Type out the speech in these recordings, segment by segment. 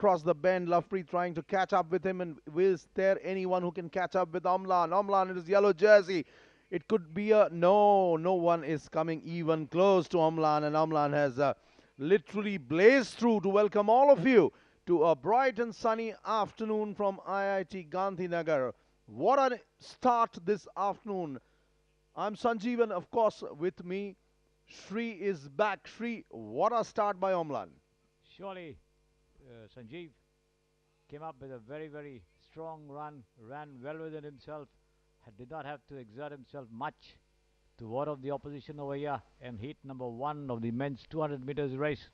across the bend. Lovepreet trying to catch up with him, and is there anyone who can catch up with Amlan? Amlan in his yellow jersey. It could be a no. No one is coming even close to Amlan, and Amlan has literally blazed through to welcome all of you to a bright and sunny afternoon from IIT Gandhinagar. What a start this afternoon. I'm Sanjeev, and of course, with me, Shri is back. Shri, what a start by Amlan. Surely, Sanjeev came up with a very, very strong run, ran well within himself, did not have to exert himself much to ward off the opposition over here in heat number 1 of the men's 200 meters race.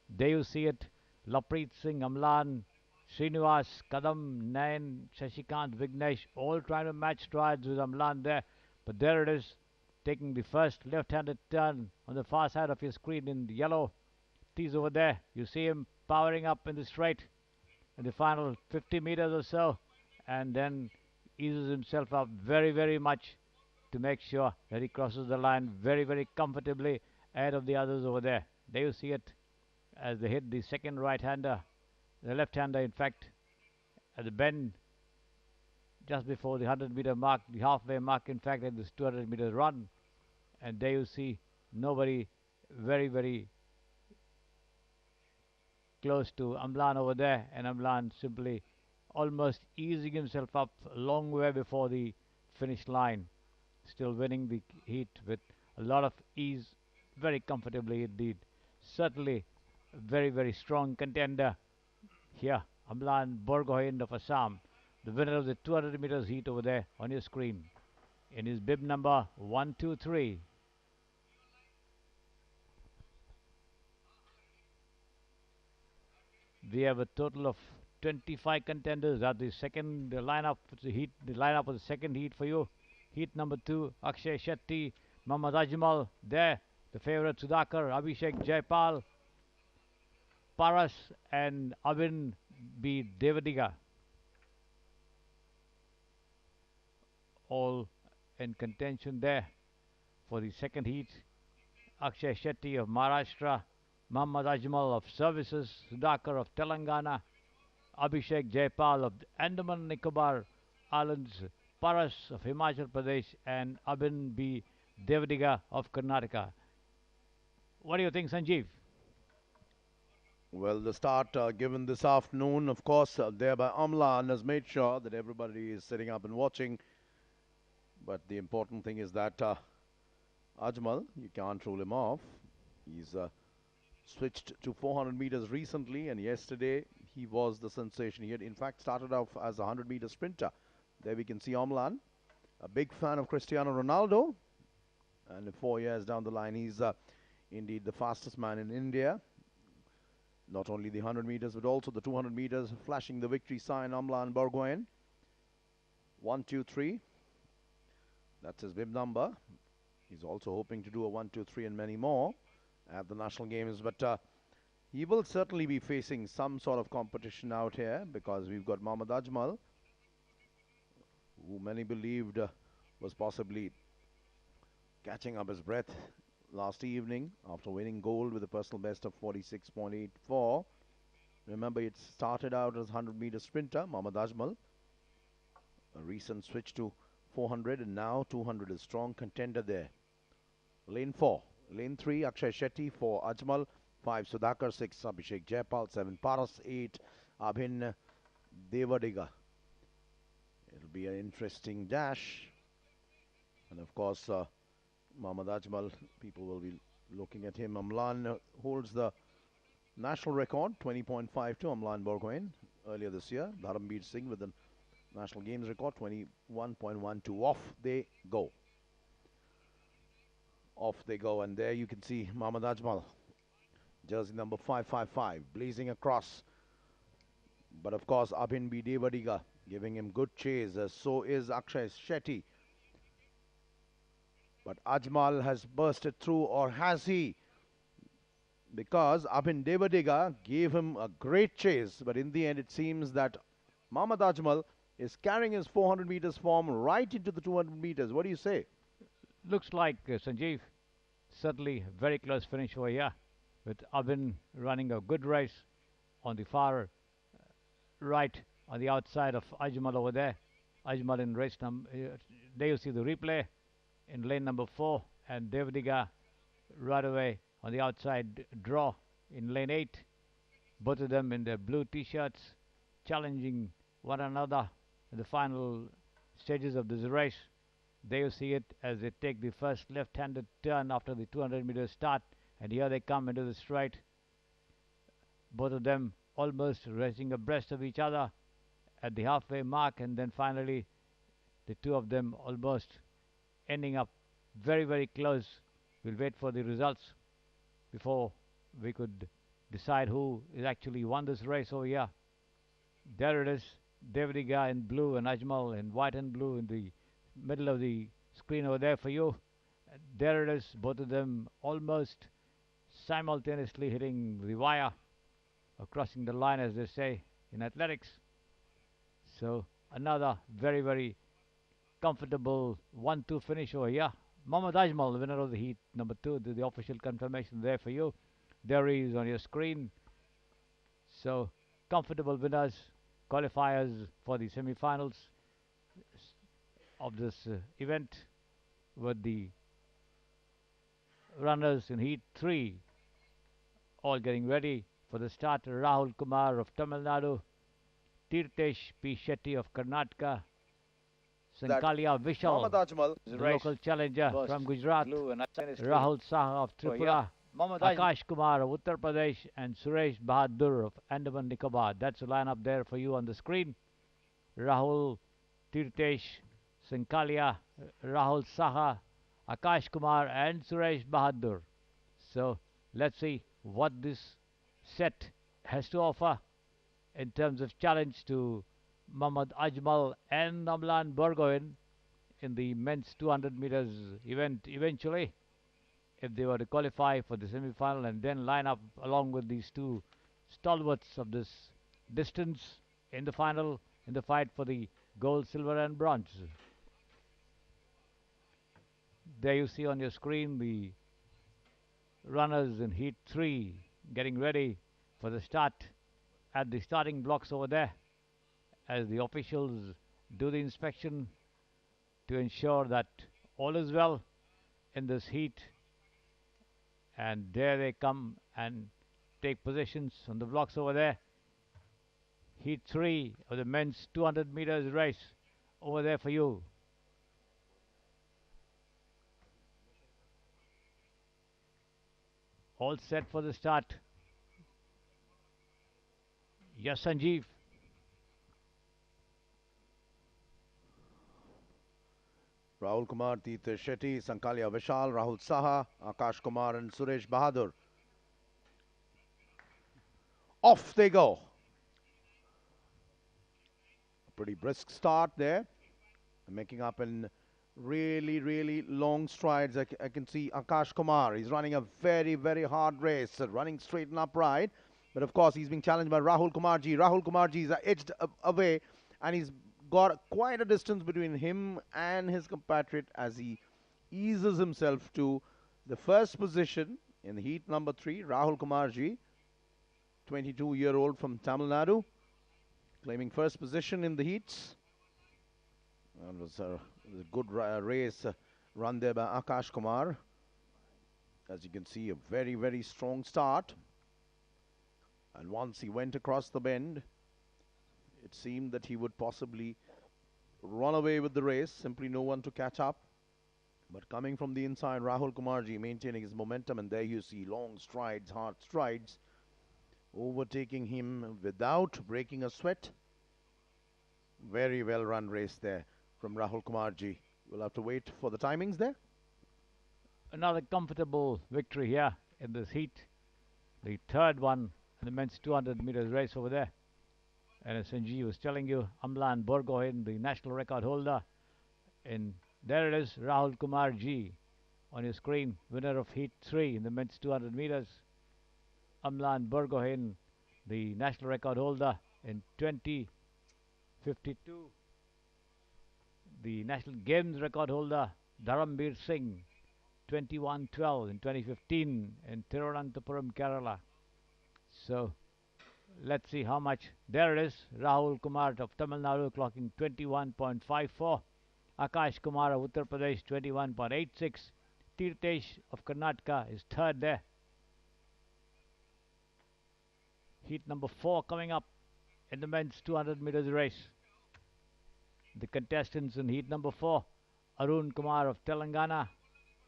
There you see it. Lovepreet Singh, Amlan, Srinivas, Kadam, Nayan, Shashikant, Vignesh, all trying to match strides with Amlan there. But there it is, taking the first left-handed turn on the far side of your screen in the yellow. He's over there. You see him powering up in the straight in the final 50 meters or so, and then eases himself up very, very much to make sure that he crosses the line very, very comfortably ahead of the others over there. There you see it as they hit the second right-hander, the left-hander in fact, at the bend just before the 100-meter mark, the halfway mark in fact in this 200-meter run. And there you see nobody very, very close to Amlan over there, and Amlan simply almost easing himself up a long way before the finish line, still winning the heat with a lot of ease, very comfortably indeed. Certainly a very, very strong contender here, Amlan Borgohain of Assam, the winner of the 200 meters heat over there on your screen in his bib number 123. We have a total of 25 contenders at the second lineup. The lineup of the second heat for you. Heat number 2, Akshay Shetty, Mohammad Ajmal. There, the favorite Sudhakar, Abhishek Jaipal, Paras, and Abin B. Devadiga. All in contention there for the second heat. Akshay Shetty of Maharashtra, Mohammad Ajmal of Services, Sudhakar of Telangana, Abhishek Jaipal of Andaman Nicobar Islands, Paras of Himachal Pradesh, and Abin B. Devadiga of Karnataka. What do you think, Sanjeev? Well, the start given this afternoon, of course, there by Amlan has made sure that everybody is sitting up and watching. But the important thing is that Ajmal, you can't rule him off. He's switched to 400 meters recently, and yesterday he was the sensation. He had, in fact, started off as a 100-meter sprinter. There we can see Amlan, a big fan of Cristiano Ronaldo, and 4 years down the line, he's indeed the fastest man in India. Not only the 100 meters, but also the 200 meters, flashing the victory sign, Amlan Borgohain. 1, 2, 3. That's his bib number. He's also hoping to do a 1, 2, 3 and many more at the national games, but he will certainly be facing some sort of competition out here, because we've got Mohammad Ajmal, who many believed was possibly catching up his breath last evening after winning gold with a personal best of 46.84. Remember, it started out as 100-meter sprinter, Mohammad Ajmal. A recent switch to 400, and now 200 is strong contender there. Lane 4. Lane 3, Akshay Shetty. 4, Ajmal. 5, Sudhakar. 6, Abhishek Jaipal. 7, Paras. 8, Abhin Devadiga. It'll be an interesting dash. And of course, Mohammad Ajmal, people will be looking at him. Amlan holds the national record, 20.52. Amlan Borgohain earlier this year. Dharamveer Singh with the national games record, 21.12. Off they go. Off they go, and there you can see Mohammad Ajmal, jersey number 555, blazing across. But of course, Abhin B. Devadiga giving him good chase, so is Akshay Shetty. But Ajmal has bursted through, or has he? Because Abhin Devadiga gave him a great chase, but in the end it seems that Mohammad Ajmal is carrying his 400 meters form right into the 200 meters. What do you say? Looks like, Sanjeev, certainly a very close finish over here, with Abhin running a good race on the far right on the outside of Ajmal over there. Ajmal in race number. There you see the replay in lane number 4, and Devdiga right away on the outside draw in lane 8. Both of them in their blue t-shirts, challenging one another in the final stages of this race. There you see it as they take the first left-handed turn after the 200-meter start, and here they come into the straight. Both of them almost racing abreast of each other at the halfway mark, and then finally the two of them almost ending up very, very close. We'll wait for the results before we could decide who is actually won this race over here. There it is, Devdiga in blue and Ajmal in white and blue in the middle of the screen over there for you. There it is, both of them almost simultaneously hitting the wire, or crossing the line as they say in athletics. So another very, very comfortable 1-2 finish over here. Mohammad Ajmal, the winner of the heat number 2, the official confirmation there for you. There he is on your screen. So comfortable winners, qualifiers for the semi-finals of this event, with the runners in heat 3 all getting ready for the start. Rahul Kumar of Tamil Nadu, Tirtesh P. Shetty of Karnataka, Sankalia Vishal, the local challenger from Gujarat, Rahul Saha of Tripura, Akash Kumar of Uttar Pradesh, and Suresh Bahadur of Andaman Nicobar. That's the lineup there for you on the screen. Rahul, Tirtesh, Sankalia, Rahul Saha, Akash Kumar, and Suresh Bahadur. So let's see what this set has to offer in terms of challenge to Mohammad Ajmal and Amlan Burgoyne in the men's 200 meters event eventually, if they were to qualify for the semi-final and then line up along with these two stalwarts of this distance in the final, in the fight for the gold, silver and bronze. There you see on your screen the runners in heat 3 getting ready for the start at the starting blocks over there, as the officials do the inspection to ensure that all is well in this heat. And there they come and take positions on the blocks over there. Heat 3 of the men's 200 meters race over there for you. All set for the start. Yes, Sanjeev. Rahul Kumar, Tirtesh Shetty, Sankalia Vishal, Rahul Saha, Akash Kumar and Suresh Bahadur. Off they go. A pretty brisk start there. Making up in really, really long strides. I can see Akash Kumar. He's running a very, very hard race, running straight and upright. But of course, he's being challenged by Rahul Kumarji. Rahul Kumarji is edged away, and he's got quite a distance between him and his compatriot as he eases himself to the first position in the heat number 3. Rahul Kumarji, 22-year-old from Tamil Nadu, claiming first position in the heats. And it was a good race run there by Akash Kumar. As you can see, a very, very strong start. And once he went across the bend, it seemed that he would possibly run away with the race. Simply no one to catch up. But coming from the inside, Rahul Kumarji maintaining his momentum. And there you see long strides, hard strides, overtaking him without breaking a sweat. Very well run race there from Rahul Kumarji. We'll have to wait for the timings there. Another comfortable victory here in this heat. The third one in the men's 200 meters race over there. And as Sanjeev was telling you, Amlan Burgoyne, the national record holder. And there it is, Rahul Kumarji on your screen, winner of heat 3 in the men's 200 meters. Amlan Burgoyne, the national record holder in 2052. The national games record holder, Dharambir Singh, 2112 in 2015 in Thiruvananthapuram, Kerala. So Let's see how much. There it is. Rahul Kumar of Tamil Nadu clocking 21.54. Akash Kumar of Uttar Pradesh 21.86. Tirtesh of Karnataka is third there. Heat number 4 coming up in the men's 200 meters race. The contestants in heat number 4, Arun Kumar of Telangana.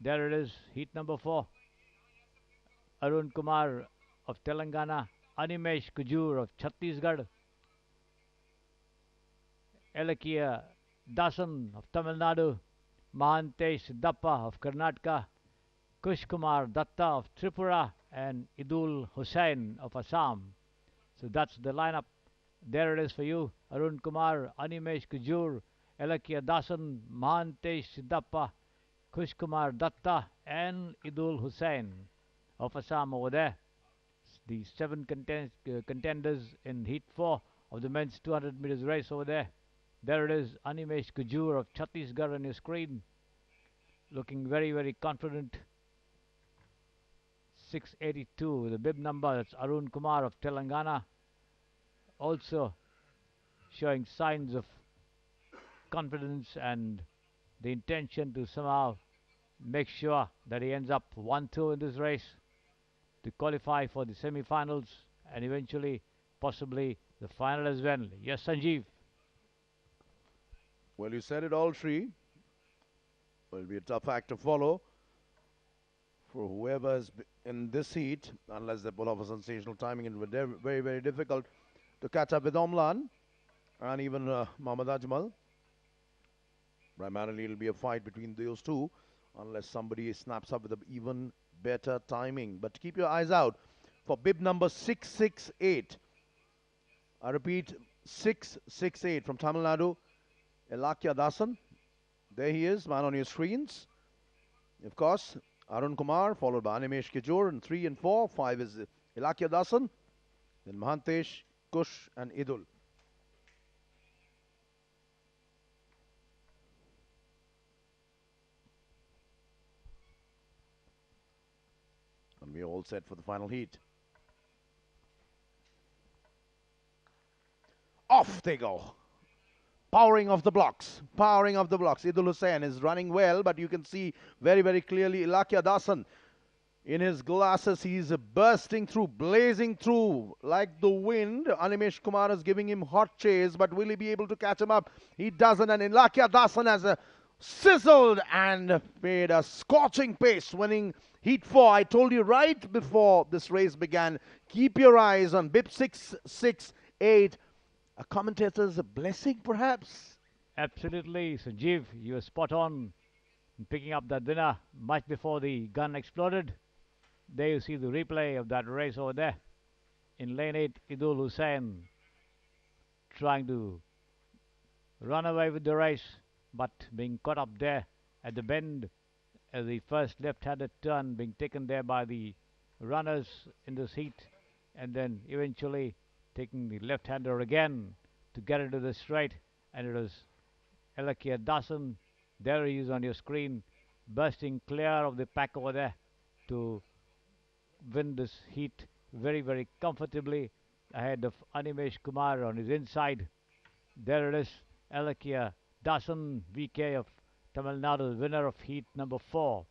There it is, heat number 4. Arun Kumar of Telangana, Animesh Kujur of Chhattisgarh, Elakia Dasan of Tamil Nadu, Mahantesh Dappa of Karnataka, Kush Kumar Datta of Tripura, and Idul Hussain of Assam. So that's the lineup. There it is for you. Arun Kumar, Animesh Kujur, Elakia Dasan, Mahantesh Dappa, Kush Kumar Datta, and Idul Hussain of Assam over there. The 7 contenders in Heat 4 of the men's 200 meters race over there. There it is, Animesh Kujur of Chhattisgarh on your screen. Looking very, very confident. 682, the bib number, that's Arun Kumar of Telangana. Also showing signs of confidence and the intention to somehow make sure that he ends up 1-2 in this race to qualify for the semi-finals and eventually possibly the final as well. Yes, Sanjeev. Well, you said it all, Sri. It will be a tough act to follow for whoever is in this heat, unless they pull off a sensational timing. It will be very, very difficult to catch up with Omlan and even Mohammad Ajmal. Primarily, it will be a fight between those two, unless somebody snaps up with an even better timing. But keep your eyes out for bib number 668. I repeat, 668 from Tamil Nadu, Elakia Dasan. There he is, man on your screens. Of course, Arun Kumar, followed by Animesh Kejur in 3 and 4. 5 is Elakia Dasan. Then Mahantesh, Kush, and Idul. And we're all set for the final heat. Off they go. Powering of the blocks. Powering of the blocks. Idul Hussain is running well, but you can see very, very clearly Elakia Dasan. In his glasses, he's bursting through, blazing through like the wind. Animesh Kumar is giving him hot chase, but will he be able to catch him up? He doesn't, and Elakia Dasan has sizzled and made a scorching pace, winning Heat 4. I told you right before this race began, keep your eyes on bib 668. A commentator's blessing, perhaps? Absolutely, Sanjeev, you were spot on in picking up that winner much before the gun exploded. There you see the replay of that race over there. In lane 8, Idul Hussain trying to run away with the race, but being caught up there at the bend as the first left-handed turn being taken there by the runners in this heat, and then eventually taking the left-hander again to get into the straight, and it was Elakia Dasan. There he is on your screen, bursting clear of the pack over there to win this heat very, very comfortably ahead of Animesh Kumar on his inside. There it is, Elakia Dasan, VK of Tamil Nadu, winner of heat number 4.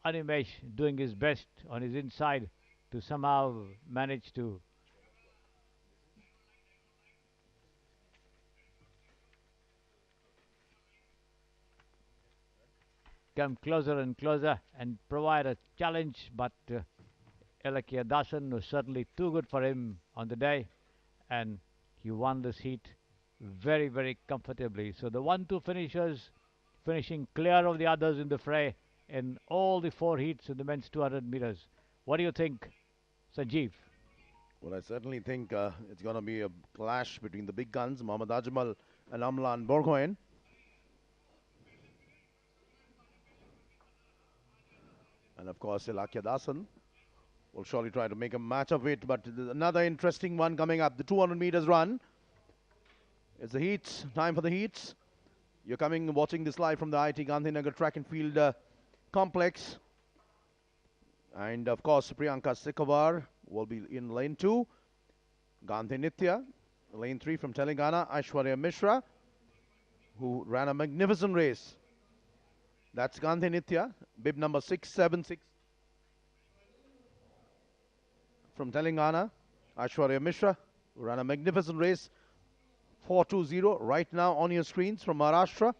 Animesh doing his best on his inside to somehow manage to come closer and closer and provide a challenge, but Elakia Dasan was certainly too good for him on the day, and he won this heat very, very comfortably. So the 1-2 finishers finishing clear of the others in the fray in all the 4 heats in the men's 200 meters. What do you think, Sanjeev? Well, I certainly think it's going to be a clash between the big guns, Mohammad Ajmal and Amlan Borgohain. And of course, Elakia Dasan will surely try to make a match of it. But another interesting one coming up, the 200 meters run. It's the heats, time for the heats. You're watching this live from the IIT Gandhinagar Track and Field Complex. And of course, Priyanka Sikavar will be in lane 2. Gandhi Nitya, lane 3 from Telangana. Aishwarya Mishra, who ran a magnificent race. That's Gandhi Nitya, bib number 676 from Telangana. Aishwarya Mishra, who ran a magnificent race. 420 right now on your screens from Maharashtra.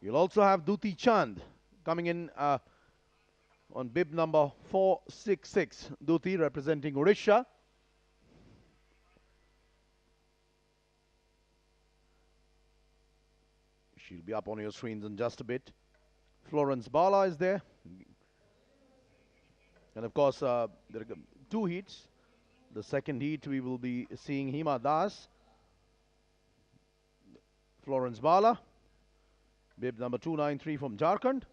You'll also have Duti Chand coming in on bib number 466. Duti representing Odisha. She'll be up on your screens in just a bit. Florence Bala is there. And of course, there are 2 heats. The second heat, we will be seeing Hima Das, Florence Bala, bib number 293 from Jharkhand.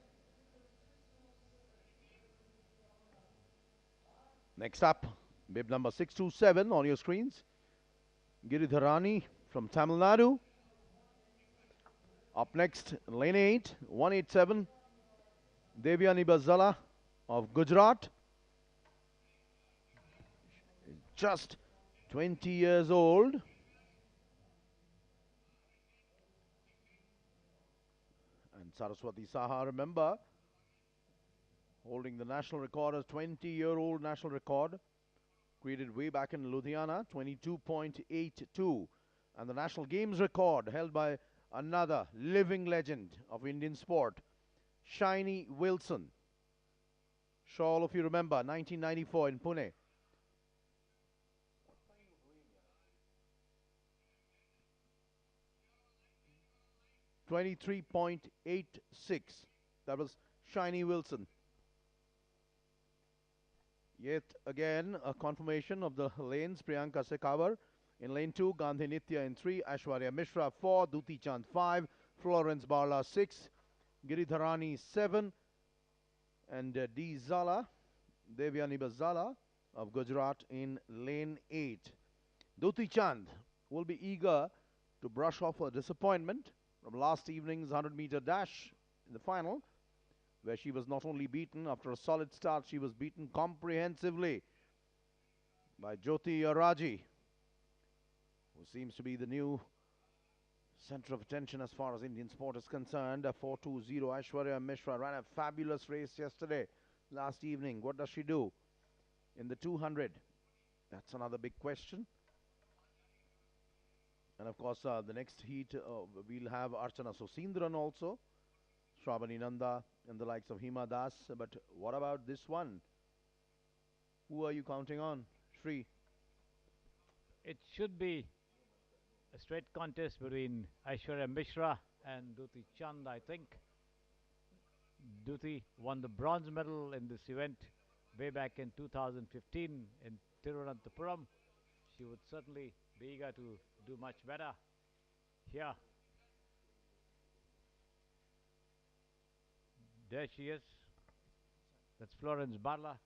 Next up, bib number 627 on your screens, Giridharani from Tamil Nadu. Up next, lane 8, 187, Devyani Bazala of Gujarat. Just 20 years old. And Saraswati Saha, remember, holding the national record as 20-year-old national record, created way back in Ludhiana, 22.82. And the national games record held by another living legend of Indian sport, Shiny Wilson. Sure all of you remember, 1994 in Pune. 23.86. That was Shiny Wilson. Yet again, a confirmation of the lanes. Priyanka Sekavar in lane 2, Gandhi Nitya in 3, Aishwarya Mishra 4, Duti Chand 5, Florence Barla 6, Giridharani 7, and D. Zala, Devyani Bazala of Gujarat in lane 8. Duti Chand will be eager to brush off her disappointment from last evening's 100-meter dash in the final, where she was not only beaten after a solid start, she was beaten comprehensively by Jyoti Araji, who seems to be the new center of attention as far as Indian sport is concerned. 420 Aishwarya Mishra ran a fabulous race yesterday, last evening. What does she do in the 200? That's another big question. And of course, the next heat, we'll have Archana Sosindran also, Shravani Nanda, and the likes of Hima Das. But what about this one? Who are you counting on, Shri? It should be a straight contest between Aishwarya Mishra and Duti Chand, I think. Duti won the bronze medal in this event way back in 2015 in Tiruvananthapuram. She would certainly be eager to do much better here. There she is. That's Florence Barla.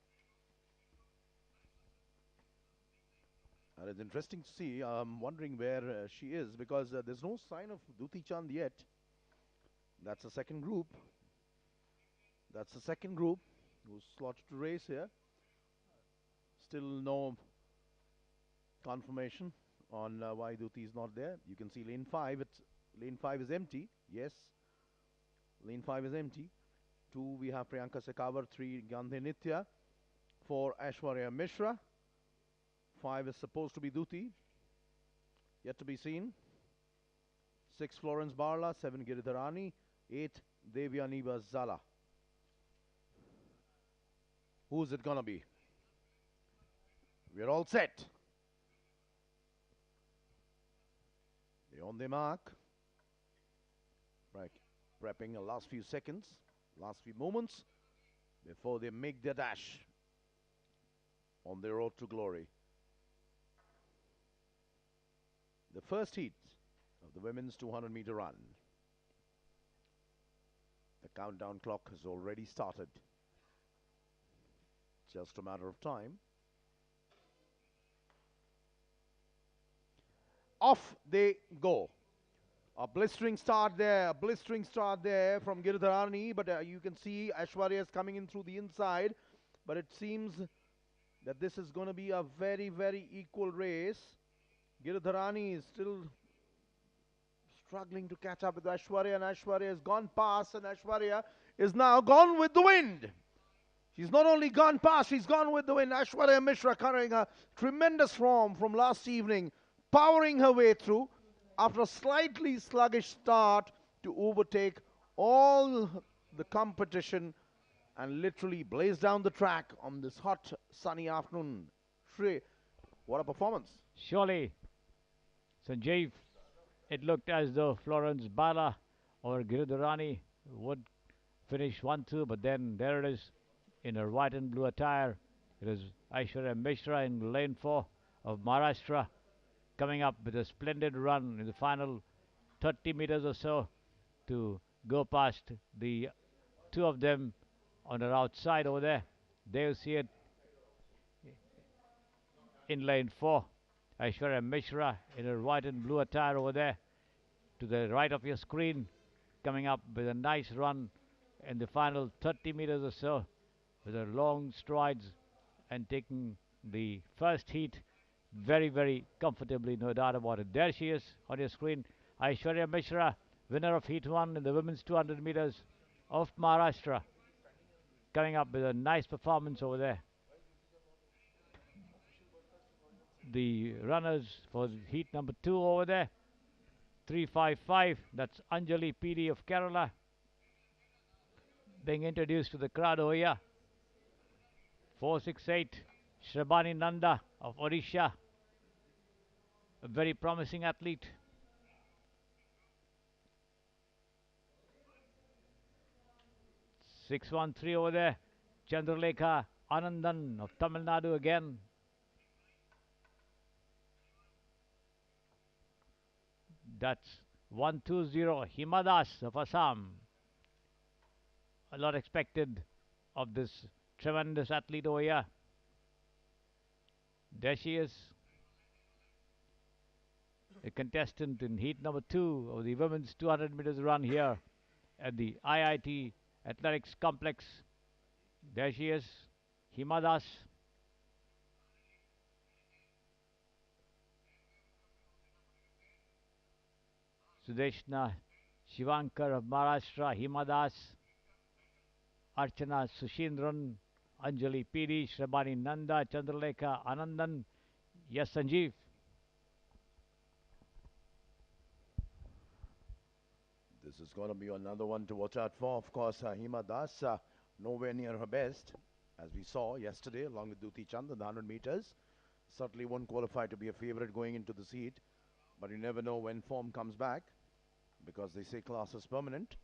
It's interesting to see. I'm wondering where she is, because there's no sign of Duti Chand yet. That's the second group. That's the second group who's slotted to race here. Still no confirmation on why Duti is not there. You can see lane 5. Lane 5 is empty. Yes, lane 5 is empty. 2 we have Priyanka Sekavar. 3 Gandhi Nitya. 4 Aishwarya Mishra. 5 is supposed to be Duti. Yet to be seen. 6 Florence Barla. 7 Giridharani. 8 Devyani Bazala. Who's it gonna be? We're all set. They're on their mark. Right. Prepping the last few seconds, last few moments before they make their dash on their road to glory. The first heat of the women's 200-meter run. The countdown clock has already started. Just a matter of time. Off they go. A blistering start there from Girdharani, but you can see Aishwarya is coming in through the inside, but it seems that this is going to be a very, very equal race. Girdharani is still struggling to catch up with Aishwarya, and Aishwarya has gone past, and Aishwarya is now gone with the wind. She's not only gone past, she's gone with the wind. Aishwarya Mishra carrying a tremendous form from last evening, powering her way through after a slightly sluggish start to overtake all the competition and literally blaze down the track on this hot, sunny afternoon. Shri, what a performance. Surely, Sanjeev, it looked as though Florence Bala or Giridharani would finish 1-2, but then there it is in her white and blue attire. It is Aishwarya Mishra in lane 4 of Maharashtra coming up with a splendid run in the final 30 meters or so to go past the two of them on her outside over there. There you see it in lane 4. Aishwarya Mishra in her white and blue attire over there to the right of your screen, coming up with a nice run in the final 30 meters or so with her long strides and taking the first heat very, very comfortably, no doubt about it. There she is on your screen, Aishwarya Mishra, winner of Heat 1 in the women's 200 meters of Maharashtra, coming up with a nice performance over there. The runners for heat number 2 over there, 355, that's Anjali PD of Kerala, being introduced to the crowd over here. 468, Shrabani Nanda of Odisha, a very promising athlete. .613 over there, Chandralekha Anandan of Tamil Nadu again. That's 120, Himadas of Assam. A lot expected of this tremendous athlete over here. There she is, a contestant in heat number 2 of the women's 200 meters run here at the IIT Athletics Complex. There she is, Himadas. Sudeshna Shivankar of Maharashtra, Himadas. Archana Sushindran, Anjali PD, Shrabani Nanda, Chandralekha Anandan. Yes, Sanjeev. This is going to be another one to watch out for. Of course, Hima Das, nowhere near her best, as we saw yesterday, along with Duti Chand in the 100 meters. Certainly won't qualify to be a favorite going into the heat, but you never know when form comes back, because they say class is permanent.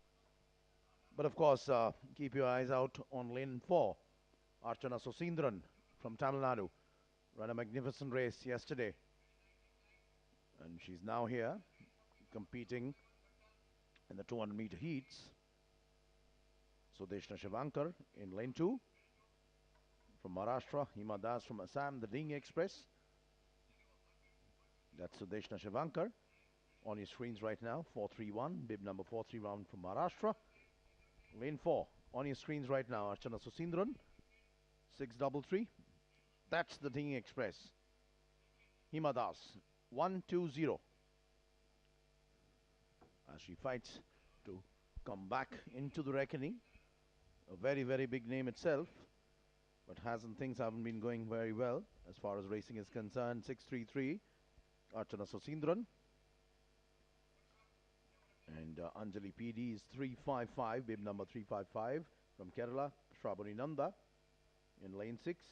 But of course, keep your eyes out on lane 4. Archana Sosindran from Tamil Nadu ran a magnificent race yesterday. And she's now here competing in the 200 meter heats. Sudeshna Shivankar in lane 2 from Maharashtra. Hima Das from Assam, the Ding Express. That's Sudeshna Shivankar on your screens right now. 431, bib number 431 from Maharashtra. Lane 4 on your screens right now. Archana Susindran, 633. That's the Ding Express. Hima Das, 120. As she fights to come back into the reckoning. A very, very big name itself. But things haven't been going very well as far as racing is concerned. 633. Archana Susindran. And Anjali PD is 355, bib number 355 from Kerala. Shrabani Nanda in lane 6.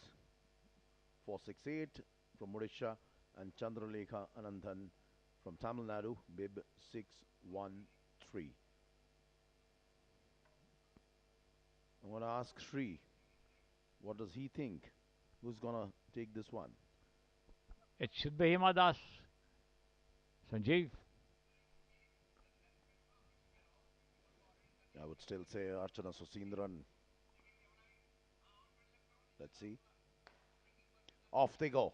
468 from Odisha. And Chandralekha Anandan from Tamil Nadu, bib 613. I want to ask Sri, what does he think? Who's going to take this one? It should be Hima Das. Sanjeev. I would still say Archana Susindran. Let's see. Off they go.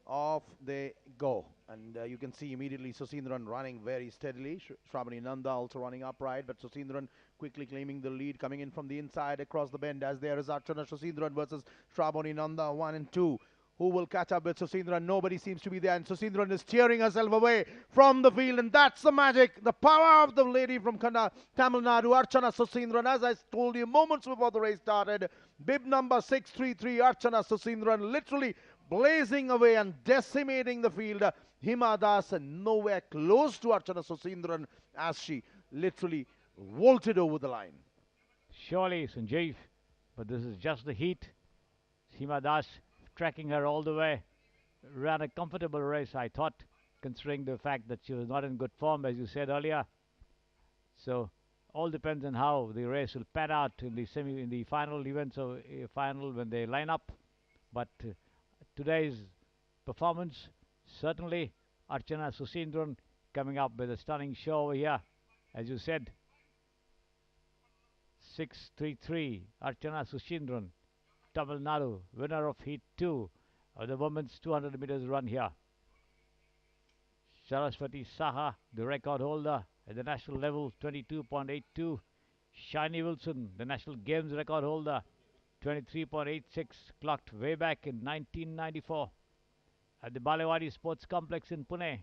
Off they go. And you can see immediately Susindran running very steadily. Shravani Nanda also running upright, but Susindran quickly claiming the lead, coming in from the inside across the bend as there is Archana Susindran versus Shravani Nanda, 1 and 2. Who will catch up with Susindran? Nobody seems to be there, and Susindran is tearing herself away from the field, and that's the magic, the power of the lady from Tamil Nadu, Archana Susindran. As I told you moments before the race started, bib number 633, Archana Susindran, literally blazing away and decimating the field. Hima Das nowhere close to Archana Susindran as she literally vaulted over the line. Surely, Sanjeev, but this is just the heat. Seema Das tracking her all the way. Ran a comfortable race, I thought, considering the fact that she was not in good form, as you said earlier. So, all depends on how the race will pan out in the final events of final when they line up. But today's performance, certainly Archana Susindran coming up with a stunning show over here, as you said. 633, Archana Susindran, Tamil Nadu, winner of Heat 2 of the women's 200 meters run here. Saraswati Saha, the record holder at the national level, 22.82. Shiny Wilson, the national games record holder, 23.86, clocked way back in 1994 at the Balewadi Sports Complex in Pune.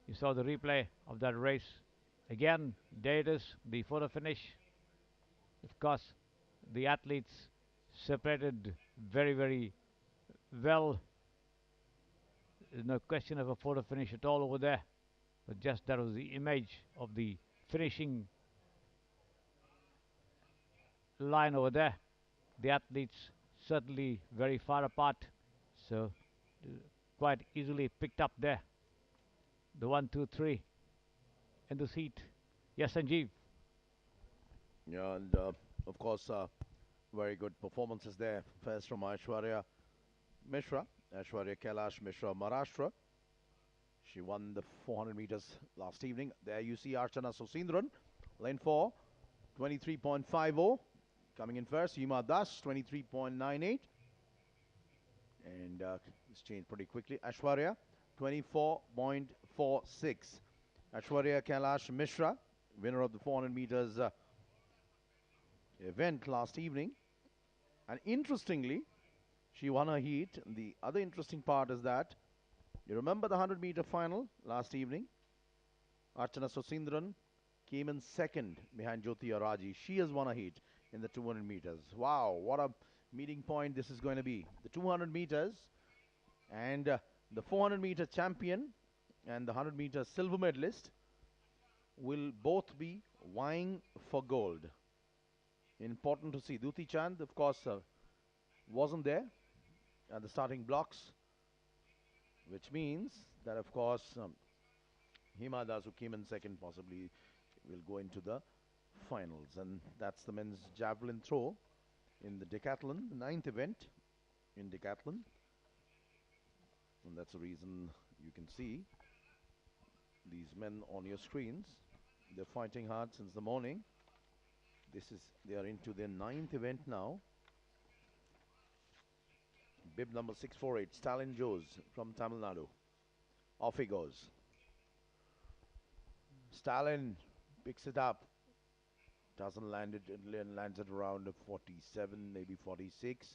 You saw the replay of that race. Again, there it is, the photo finish. Of course, the athletes separated very, very well. There's no question of a photo finish at all over there. But just that was the image of the finishing line over there. The athletes certainly very far apart. So quite easily picked up there. The 1, 2, 3 in the seat. Yes, Sanjeev. Yeah, and of course, very good performances there. First from Aishwarya Mishra, Aishwarya Kailash Mishra, Maharashtra. She won the 400 meters last evening. There you see Archana Susindran, lane 4, 23.50. Coming in first, Hima Das, 23.98. And it's changed pretty quickly. Aishwarya, 24.46. Aishwarya Kailash Mishra, winner of the 400 meters event last evening. And interestingly, she won her heat. The other interesting part is that, you remember the 100-meter final last evening? Archana Susindran came in second behind Jyoti Araji. She has won a heat in the 200 meters. Wow, what a meeting point this is going to be. The 200 meters and the 400-meter champion and the 100-meter silver medalist will both be vying for gold. Important to see. Duti Chand, of course, wasn't there at the starting blocks, which means that, of course, Hima Das, who came in second, possibly will go into the finals. And that's the men's javelin throw in the Decathlon, the 9th event in Decathlon. And that's the reason you can see these men on your screens. They're fighting hard since the morning. They are into their 9th event now. Bib number 648, Stalin Jose from Tamil Nadu. Off he goes. Stalin picks it up. Doesn't land it, lands at around 47, maybe 46.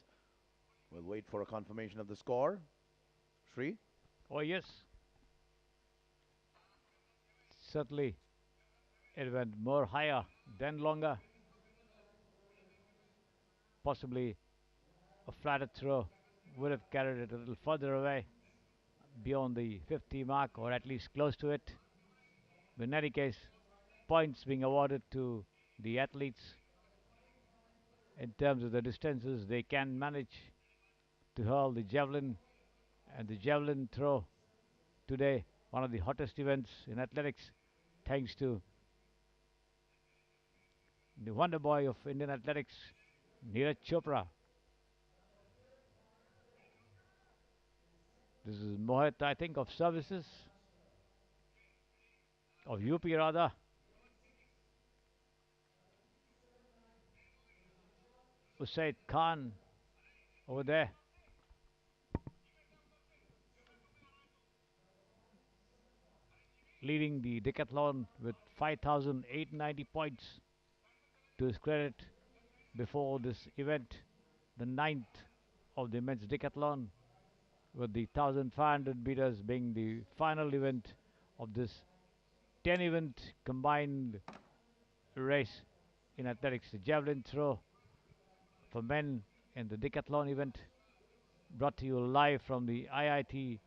We'll wait for a confirmation of the score. Sri? Oh, yes. Certainly, it went more higher than longer. Possibly a flatter throw would have carried it a little further away beyond the 50 mark, or at least close to it. But in any case, points being awarded to the athletes in terms of the distances they can manage to hurl the javelin. And the javelin throw today, one of the hottest events in athletics, thanks to the wonder boy of Indian athletics, Neeraj Chopra. This is Mohit, I think, of services, of UP rather. Usaid Khan over there. leading the Decathlon with 5,890 points to his credit before this event, the ninth of the men's Decathlon, with the 1,500 meters being the final event of this 10 event combined race in athletics. The javelin throw for men in the Decathlon event, brought to you live from the IIT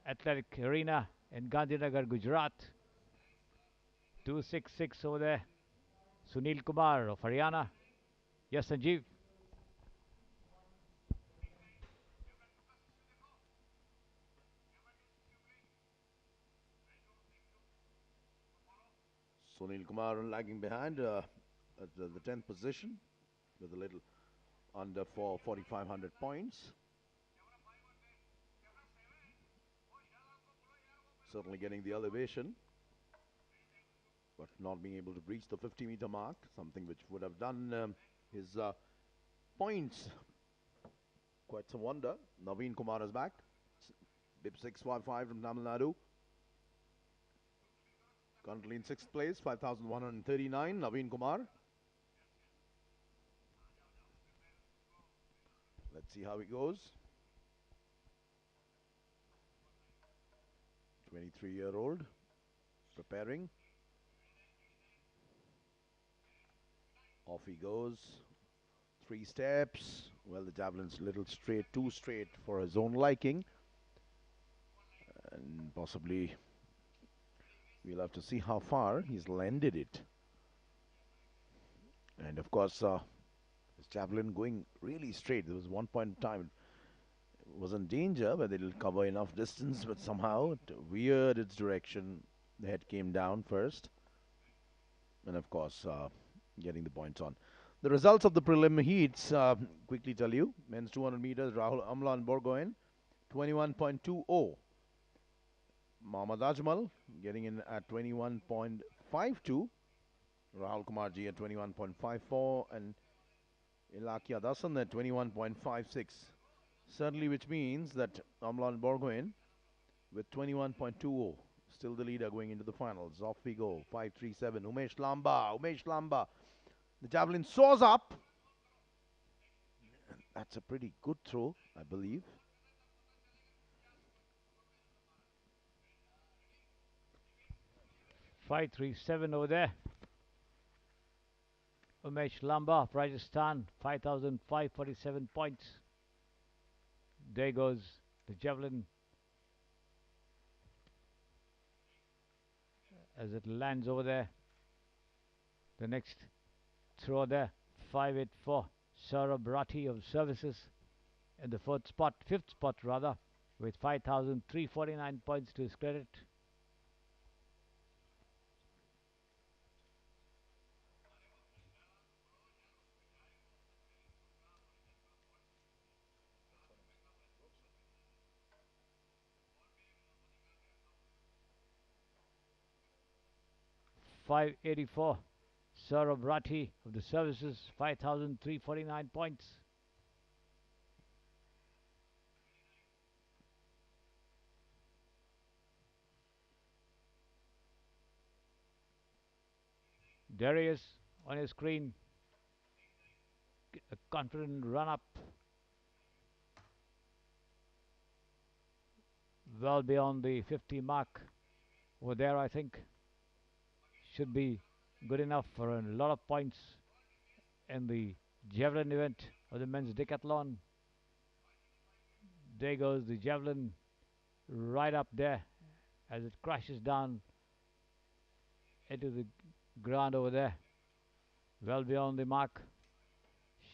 Athletic Arena in Gandhinagar, Gujarat. 266 over there. Sunil Kumar of Haryana. Yes, Sanjeev. Sunil Kumar lagging behind at the 10th position with a little under for 4,500 points. Certainly getting the elevation, but not being able to breach the 50-meter mark, something which would have done his points quite some wonder. Naveen Kumar is back. BIP 655 from Tamil Nadu. Currently in 6th place, 5,139, Naveen Kumar. Let's see how he goes. 23-year-old, preparing. Off he goes. 3 steps. Well, the javelin's a little straight, too straight for his own liking. And possibly we'll have to see how far he's landed it. And of course, his javelin going really straight. There was one point in time it was in danger, but it'll cover enough distance, but somehow it veered its direction. The head came down first. And of course, getting the points on. The results of the prelim heats, quickly tell you. Men's 200 meters, Rahul Amla and Burgoyne, 21.20. Mohammad Ajmal getting in at 21.52. Rahul Kumarji at 21.54 and Ilakia Dasan at 21.56. Certainly, which means that Amla and Burgoyne with 21.20. Still the leader going into the finals. Off we go. 5.37. Umesh Lamba. The javelin soars up. And that's a pretty good throw, I believe. .537 over there. Umesh Lamba of Rajasthan, 5,547 points. There goes the javelin as it lands over there. The next throw there, 584. Saurabh Rathi of Services in the fifth spot rather, with 5,349 points to his credit. .584. Saurabh Rathi of the Services, 5,349 points. There he is on your screen. A confident run-up. Well beyond the 50 mark. Over there, I think. Should be good enough for a lot of points in the javelin event of the men's decathlon. There goes the javelin right up there as it crashes down into the ground over there. Well beyond the mark.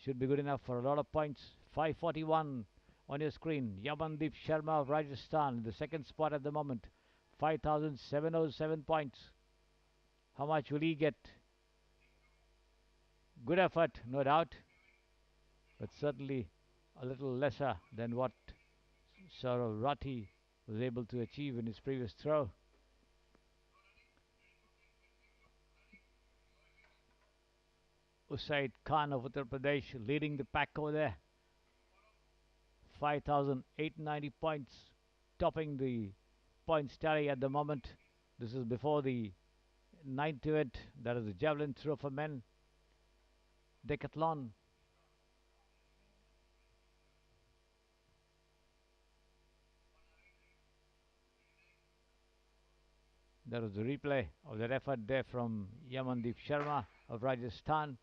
Should be good enough for a lot of points. 541 on your screen. Yamandeep Sharma of Rajasthan, the second spot at the moment. 5,707 points. How much will he get? Good effort, no doubt, but certainly a little lesser than what Saurabh Rathi was able to achieve in his previous throw. Usaid Khan of Uttar Pradesh leading the pack over there. 5,890 points, topping the points tally at the moment. This is before the ninth event, that is the javelin throw for men, Decathlon. There was the replay of that effort there from Yamandeep Sharma of Rajasthan.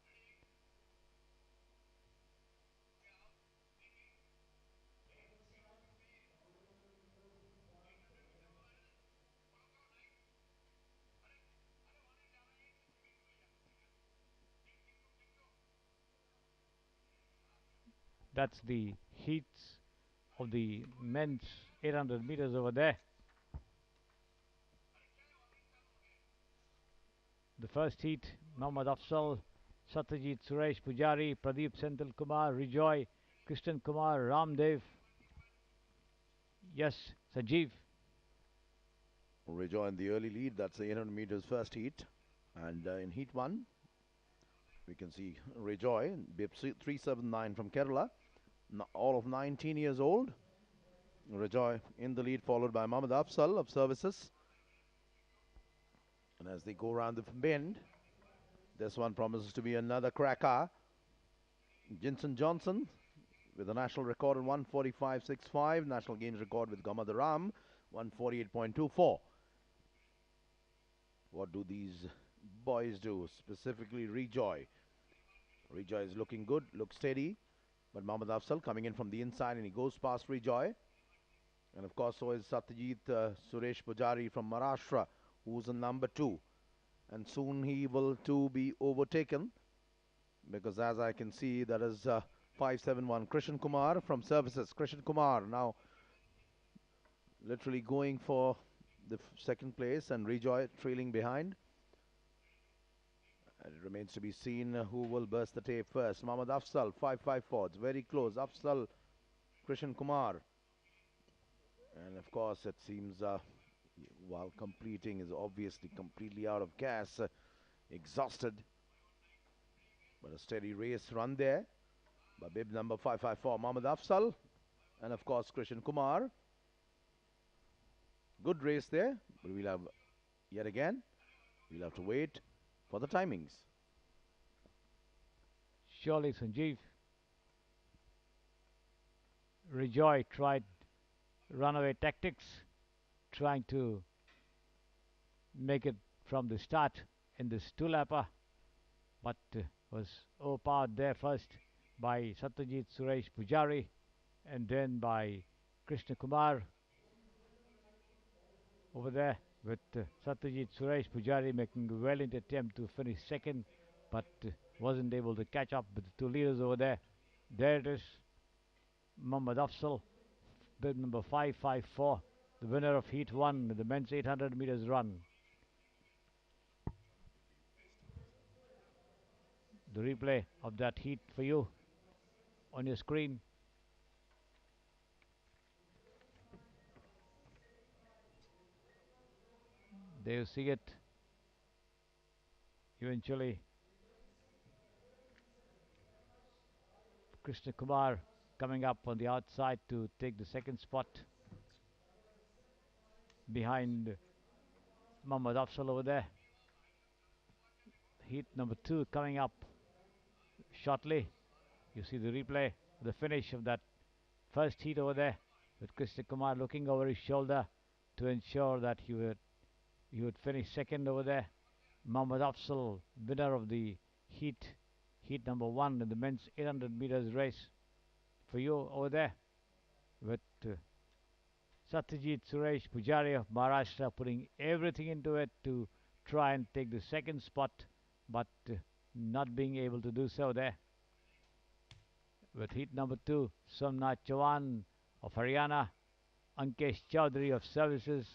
That's the heats of the men's 800 meters over there. The first heat, Mohammad Afzal, Satyajit Suresh Pujari, Pradeep Senthil Kumar, Rejoy, Krishnan Kumar, Ramdev. Yes, Sanjeev. Rejoin the early lead. That's the 800 meters first heat. And in heat one, we can see Rejoy, BIP 379 from Kerala, all of 19 years old. Rejoy in the lead, followed by Mohammad Afzal of Services. And as they go around the bend, this one promises to be another cracker. Jinson Johnson with a national record in 1:45.65, national games record with Gamadaram, 1:48.24. What do these boys do? Specifically Rejoy. Rejoy is looking good, looks steady. But Mohammad Afzal coming in from the inside and he goes past Rejoy. And of course, so is Satyajit Suresh Pujari from Maharashtra, who's in number 2. And soon he will too be overtaken, because as I can see, that is 571 Krishnan Kumar from Services. Krishnan Kumar now literally going for the second place, and Rejoy trailing behind. And it remains to be seen who will burst the tape first. Mohammad Afzal, 554. It's very close. Afzal, Krishnan Kumar. And of course, it seems while completing is obviously completely out of gas, exhausted. But a steady race run there by bib number 554, Mohammad Afzal. And of course, Krishnan Kumar. Good race there, but we'll have, yet again, we'll have to wait for the timings. Surely, Sanjeev. Rejoy tried runaway tactics, trying to make it from the start in this two-lapper, but was overpowered there first by Satyajit Suresh Pujari and then by Krishna Kumar over there, with Satyajit Suresh Pujari making a valiant attempt to finish second, but wasn't able to catch up with the two leaders over there. There it is, Mohammad Afzal, bib number 554, the winner of Heat 1, the men's 800 meters run. The replay of that heat for you on your screen. There you see it. Eventually, Krishna Kumar coming up on the outside to take the second spot behind Mohammad Afzal over there. Heat number 2 coming up shortly. You see the replay, the finish of that first heat over there, with Krishna Kumar looking over his shoulder to ensure that he would finish second over there. Mohammad Afzal, winner of the heat number 1 in the men's 800 meters race for you over there, with Satyajit Suresh Pujari of Maharashtra putting everything into it to try and take the second spot, but not being able to do so there. With heat number 2, Somnath Chauhan of Haryana, Ankesh Chaudhary of Services,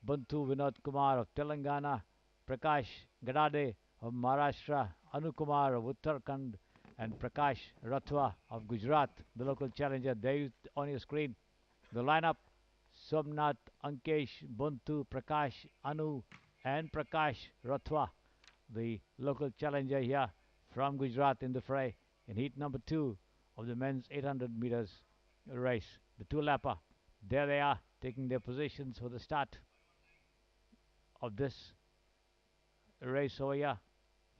Bantu Vinod Kumar of Telangana, Prakash Gadade of Maharashtra, Anu Kumar of Uttarakhand, and Prakash Rathwa of Gujarat, the local challenger. There you on your screen. The lineup: Somnath, Ankesh, Bantu, Prakash, Anu, and Prakash Rathwa, the local challenger here from Gujarat in the fray in heat number 2 of the men's 800 meters race, the two-lapper. There they are, taking their positions for the start of this race over here.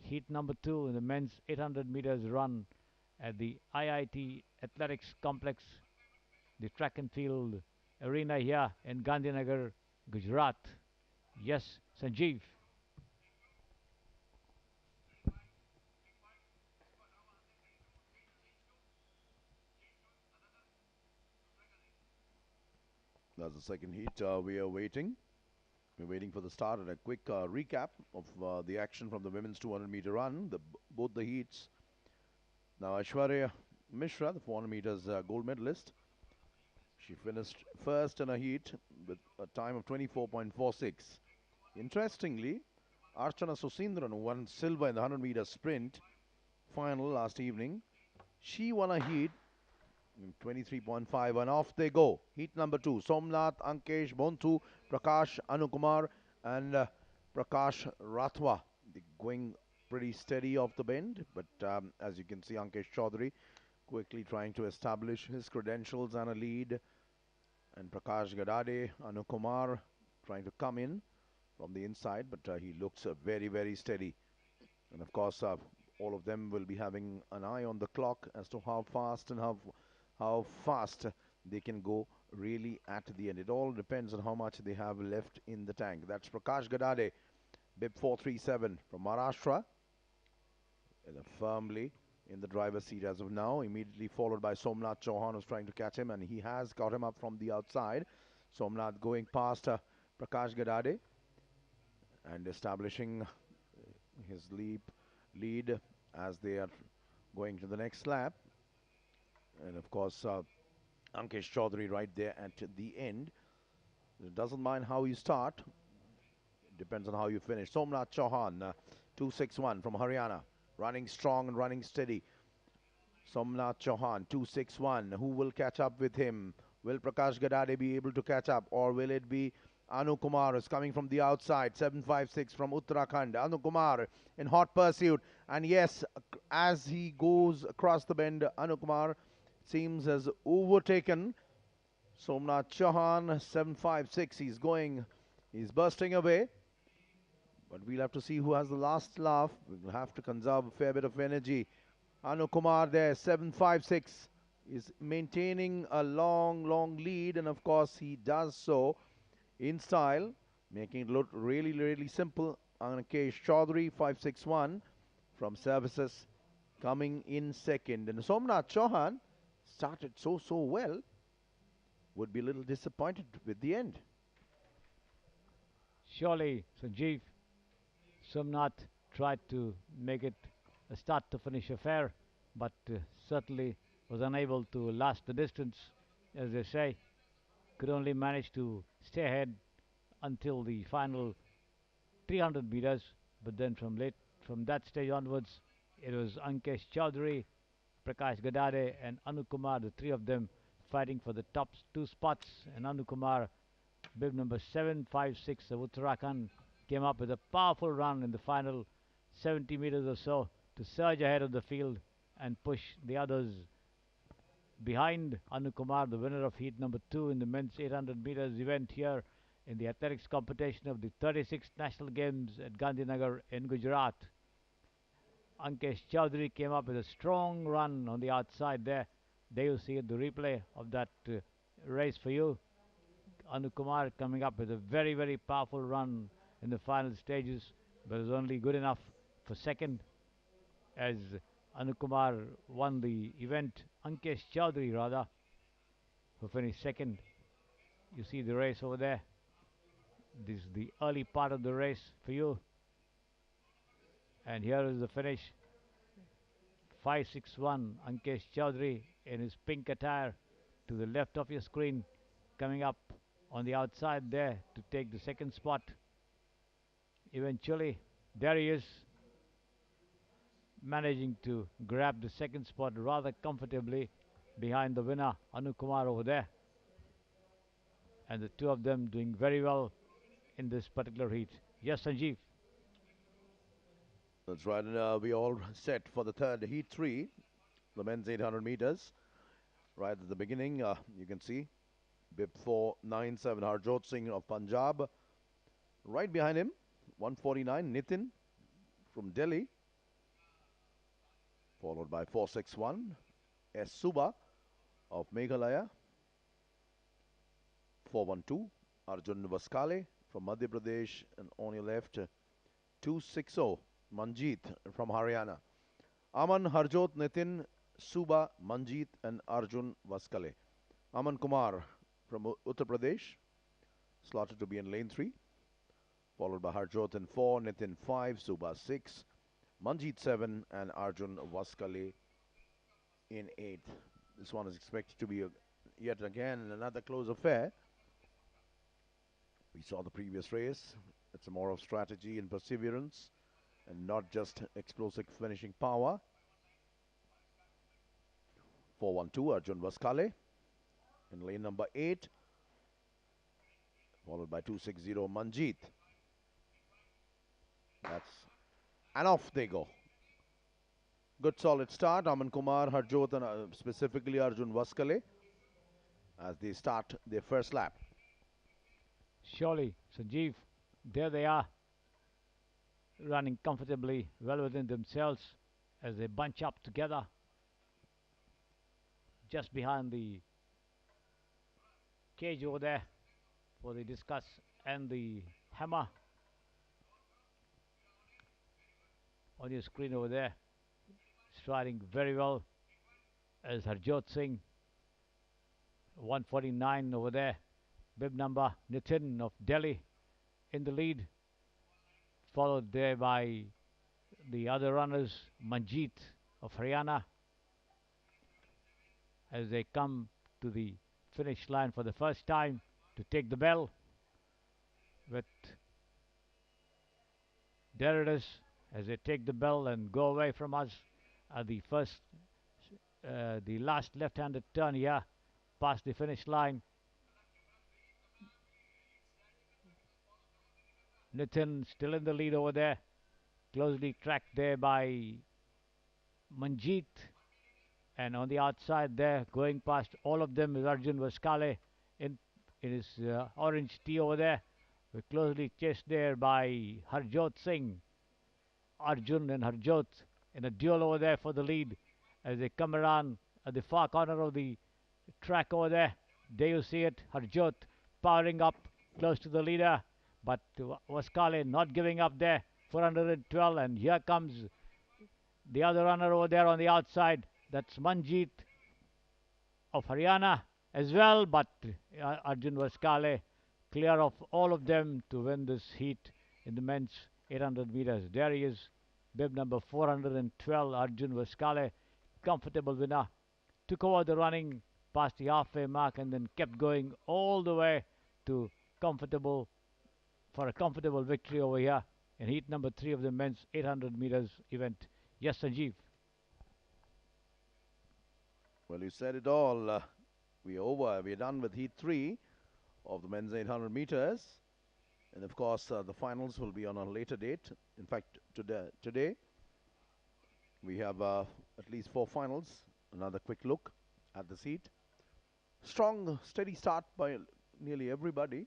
Heat number 2 in the men's 800 meters run at the IIT Athletics Complex, the track and field arena here in Gandhinagar, Gujarat. Yes, Sanjeev. That's the second heat. We are waiting. We're waiting for the start and a quick recap of the action from the women's 200-meter run. Both the heats. Now Aishwarya Mishra, the 400 meters gold medalist, she finished first in a heat with a time of 24.46. Interestingly, Archana Susindran, who won silver in the 100 meter sprint final last evening, she won a heat 23.5, and off they go. Heat number 2, Somnath, Ankesh, Bontu, Prakash, Anukumar, and Prakash Rathwa. They're going pretty steady off the bend, but as you can see, Ankesh Chaudhary quickly trying to establish his credentials and a lead, and Prakash Gadade, Anukumar trying to come in from the inside, but he looks very, very steady. And of course, all of them will be having an eye on the clock as to how fast and how fast they can go really at the end. It all depends on how much they have left in the tank. That's Prakash Gadade, bib 437 from Maharashtra, firmly in the driver's seat as of now, immediately followed by Somnath Chauhan, who's trying to catch him, and he has got him up from the outside. Somnath going past Prakash Gadade and establishing his lead as they are going to the next lap. And of course, Ankesh Chaudhary right there at the end. It doesn't mind how you start. It depends on how you finish. Somnath Chauhan, 261 from Haryana. Running strong and running steady. Somnath Chauhan, 261. Who will catch up with him? Will Prakash Gadade be able to catch up? Or will it be Anu Kumar is coming from the outside, 756 from Uttarakhand. Anu Kumar in hot pursuit. And yes, as he goes across the bend, Anu Kumar seems has overtaken Somnath Chauhan, 756. He's bursting away. But we'll have to see who has the last laugh. We'll have to conserve a fair bit of energy. Anu Kumar there, 756, is maintaining a long lead. And of course, he does so in style, making it look really, really simple. Ankesh Chaudhary, 561 from services, coming in second. And Somnath Chauhan started so well, would be a little disappointed with the end. Surely, Sanjeev, Somnath tried to make it a start to finish affair, but certainly was unable to last the distance, as they say. Could only manage to stay ahead until the final 300 meters, but then from that stage onwards, it was Ankesh Chaudhary, Prakash Gadade, and Anu Kumar, the three of them fighting for the top two spots. And Anu Kumar, bib number 756 of Uttarakhand, came up with a powerful run in the final 70 meters or so to surge ahead of the field and push the others behind. Anu Kumar, the winner of heat number 2 in the men's 800 meters event here in the athletics competition of the 36th National Games at Gandhinagar in Gujarat. Ankesh Chaudhary came up with a strong run on the outside there. There you see the replay of that race for you. Anu Kumar coming up with a very, very powerful run in the final stages, but was only good enough for second, as Anu Kumar won the event. Ankesh Chaudhary, rather, who finished second. You see the race over there. This is the early part of the race for you. And here is the finish. 561, Ankesh Chaudhary in his pink attire to the left of your screen, coming up on the outside there to take the second spot. Eventually, there he is, managing to grab the second spot rather comfortably behind the winner, Anu Kumar, over there. And the two of them doing very well in this particular heat. Yes, Sanjeev. That's right, and we all set for the third heat 3, the men's 800 meters. Right at the beginning, you can see bib 497 Harjot Singh of Punjab, Right behind him, 149, Nitin from Delhi, followed by 461, S. Suba of Meghalaya, 412, Arjun Vaskale from Madhya Pradesh, and on your left, 260, Manjeet from Haryana. Aman, Harjot, Nitin, Suba, Manjeet, and Arjun Vaskale. Aman Kumar from Uttar Pradesh, slotted to be in lane 3, followed by Harjot in 4, Nitin 5, Suba 6, Manjeet 7, and Arjun Vaskale in 8th. This one is expected to be yet again another close affair. We saw the previous race. It's a more of strategy and perseverance and not just explosive finishing power. 412, Arjun Vaskale in lane number 8, followed by 260, Manjeet. And off they go. Good solid start. Aman Kumar, Harjot, and specifically Arjun Vaskale as they start their first lap. Surely, Sanjeev, there they are, running comfortably, well within themselves as they bunch up together just behind the cage over there for the Discus and the hammer on your screen over there. Striding very well as Harjot Singh, 149 over there, bib number Nitin of Delhi in the lead, followed there by the other runners, Manjeet of Haryana, as they come to the finish line for the first time to take the bell. With there it is, as they take the bell and go away from us at the last left-handed turn here, past the finish line. Nitin still in the lead over there, closely tracked there by Manjeet, and on the outside there, going past all of them, is Arjun Vaskale in his orange tee over there. We're closely chased there by Harjot Singh. Arjun and Harjot in a duel over there for the lead as they come around at the far corner of the track over there. There you see it, Harjot powering up close to the leader, but Vaskale not giving up there, 412, and here comes the other runner over there on the outside. That's Manjeet of Haryana as well, but Arjun Vaskale clear of all of them to win this heat in the men's 800 meters. There he is, bib number 412, Arjun Vaskale, comfortable winner. Took over the running past the halfway mark and then kept going all the way to a comfortable victory over here in heat number 3 of the men's 800 meters event. Yes, Sanjeev. Well, you said it all. We're over. We're done with heat 3 of the men's 800 meters. And of course, the finals will be on a later date. In fact, today we have at least 4 finals. Another quick look at the heat. Strong, steady start by nearly everybody.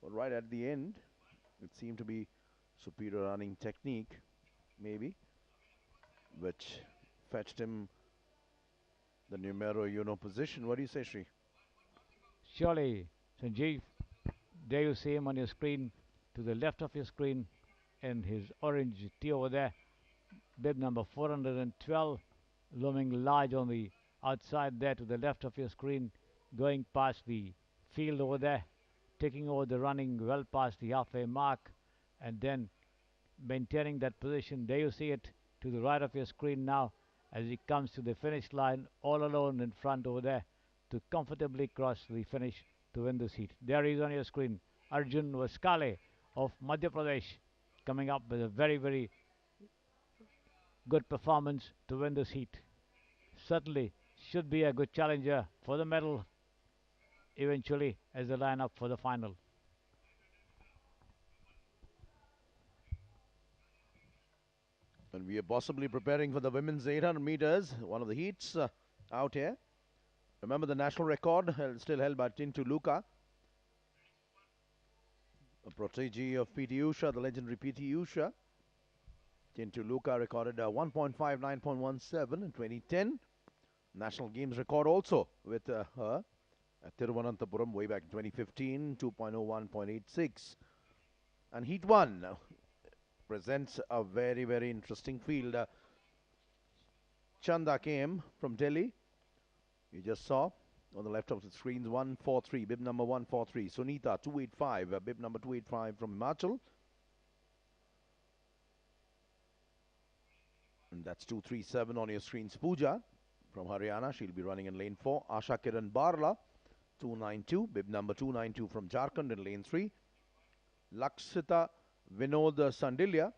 But right at the end, it seemed to be superior running technique, maybe, which fetched him the numero uno position. What do you say, Sri? Surely, Sanjeev, there you see him on your screen, to the left of your screen, in his orange tee over there, bib number 412, looming large on the outside there to the left of your screen, going past the field over there, taking over the running well past the halfway mark, and then maintaining that position. There you see it to the right of your screen now, as he comes to the finish line all alone in front over there to comfortably cross the finish to win this heat. There he is on your screen, Arjun Vaskale of Madhya Pradesh, coming up with a very, very good performance to win this heat. Certainly should be a good challenger for the medal eventually as they line up for the final. And we are possibly preparing for the women's 800 meters, one of the heats out here. Remember the national record still held by Tintu Luka. a protege of P.T. Usha, the legendary P.T. Usha. Tintu Luka recorded 1.59.17 in 2010. National Games record also with her at Thiruvananthapuram way back in 2015, 2.01.86. And Heat 1 presents a very, very interesting field. Chanda came from Delhi. You just saw on the left of the screens 143, bib number 143. Sunita 285, bib number 285 from Himachal. And that's 237 on your screens. Pooja from Haryana. She'll be running in lane 4. Asha Kiran Barla 292, bib number 292 from Jharkhand in lane 3. Laksita Vinod Sandilya,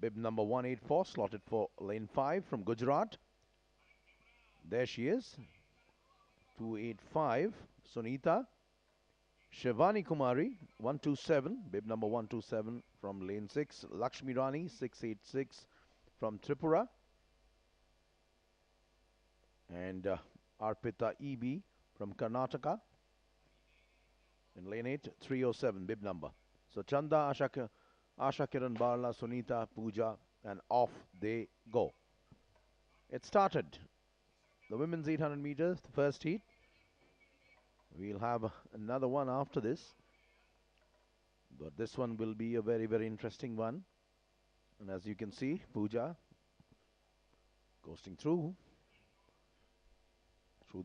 bib number 184, slotted for lane 5 from Gujarat. There she is. 285, Sunita. Shivani Kumari, 127, bib number 127 from lane 6. Lakshmi Rani, 686 from Tripura. And Arpita EB from Karnataka in lane 8, 307, bib number. So Chanda, Asha Kiran Barla, Sunita, Pooja, and off they go. It started. The women's 800 meters, the first heat. We'll have another one after this. But this one will be a very, very interesting one. And as you can see, Pooja coasting through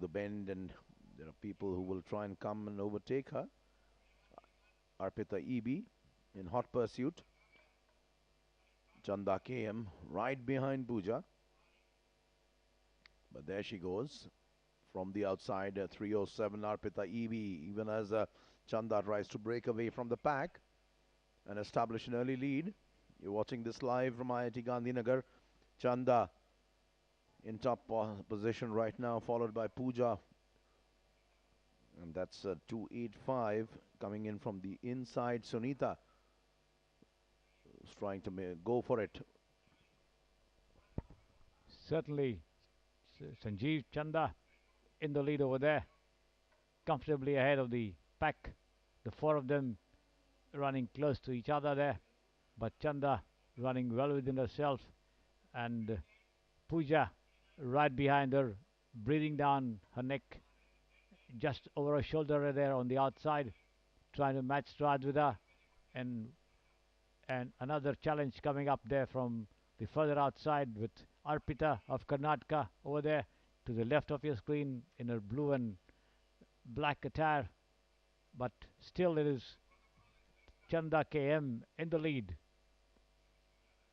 the bend, and there are people who will try and come and overtake her. Arpita EB in hot pursuit. Chanda KM right behind Pooja. But there she goes from the outside, 307 Arpita EB, even as Chanda tries to break away from the pack and establish an early lead. You're watching this live from IIT Gandhinagar. Chanda in top position right now, followed by Pooja. And that's 285 coming in from the inside. Sunita is trying to go for it. Certainly, Sanjeev, Chanda in the lead over there, comfortably ahead of the pack. The four of them running close to each other there, but Chanda running well within herself, and Pooja right behind her, breathing down her neck, just over her shoulder there on the outside, trying to match strides with her. And another challenge coming up there from the further outside with Arpita of Karnataka over there to the left of your screen in her blue and black attire. But still it is Chanda KM in the lead,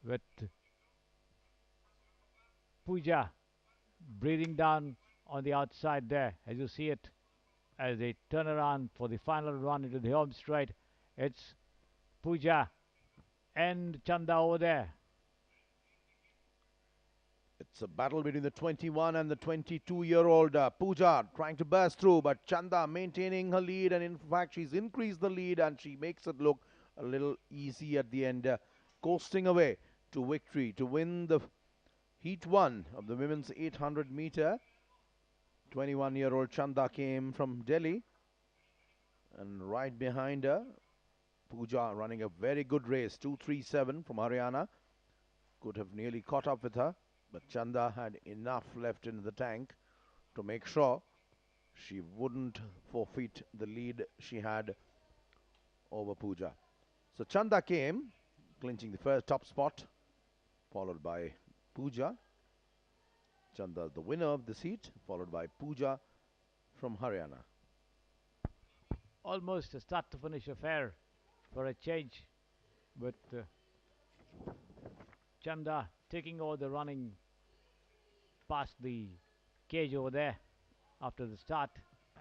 with Pooja breathing down on the outside there, as you see it, as they turn around for the final run into the home straight. It's Pooja and Chanda over there. It's a battle between the 21 and the 22-year-old Pooja trying to burst through, but Chanda maintaining her lead, and in fact she's increased the lead and she makes it look a little easy at the end, coasting away to victory to win the Heat 1 of the women's 800 meter. 21-year-old Chanda came from Delhi, and right behind her Pooja running a very good race, 237 from Haryana. Could have nearly caught up with her, but Chanda had enough left in the tank to make sure she wouldn't forfeit the lead she had over Pooja. So Chanda came clinching the first top spot, followed by Pooja. Chanda the winner of this heat, followed by Pooja from Haryana. Almost a start to finish affair for a change, with Chanda taking over the running past the cage over there after the start,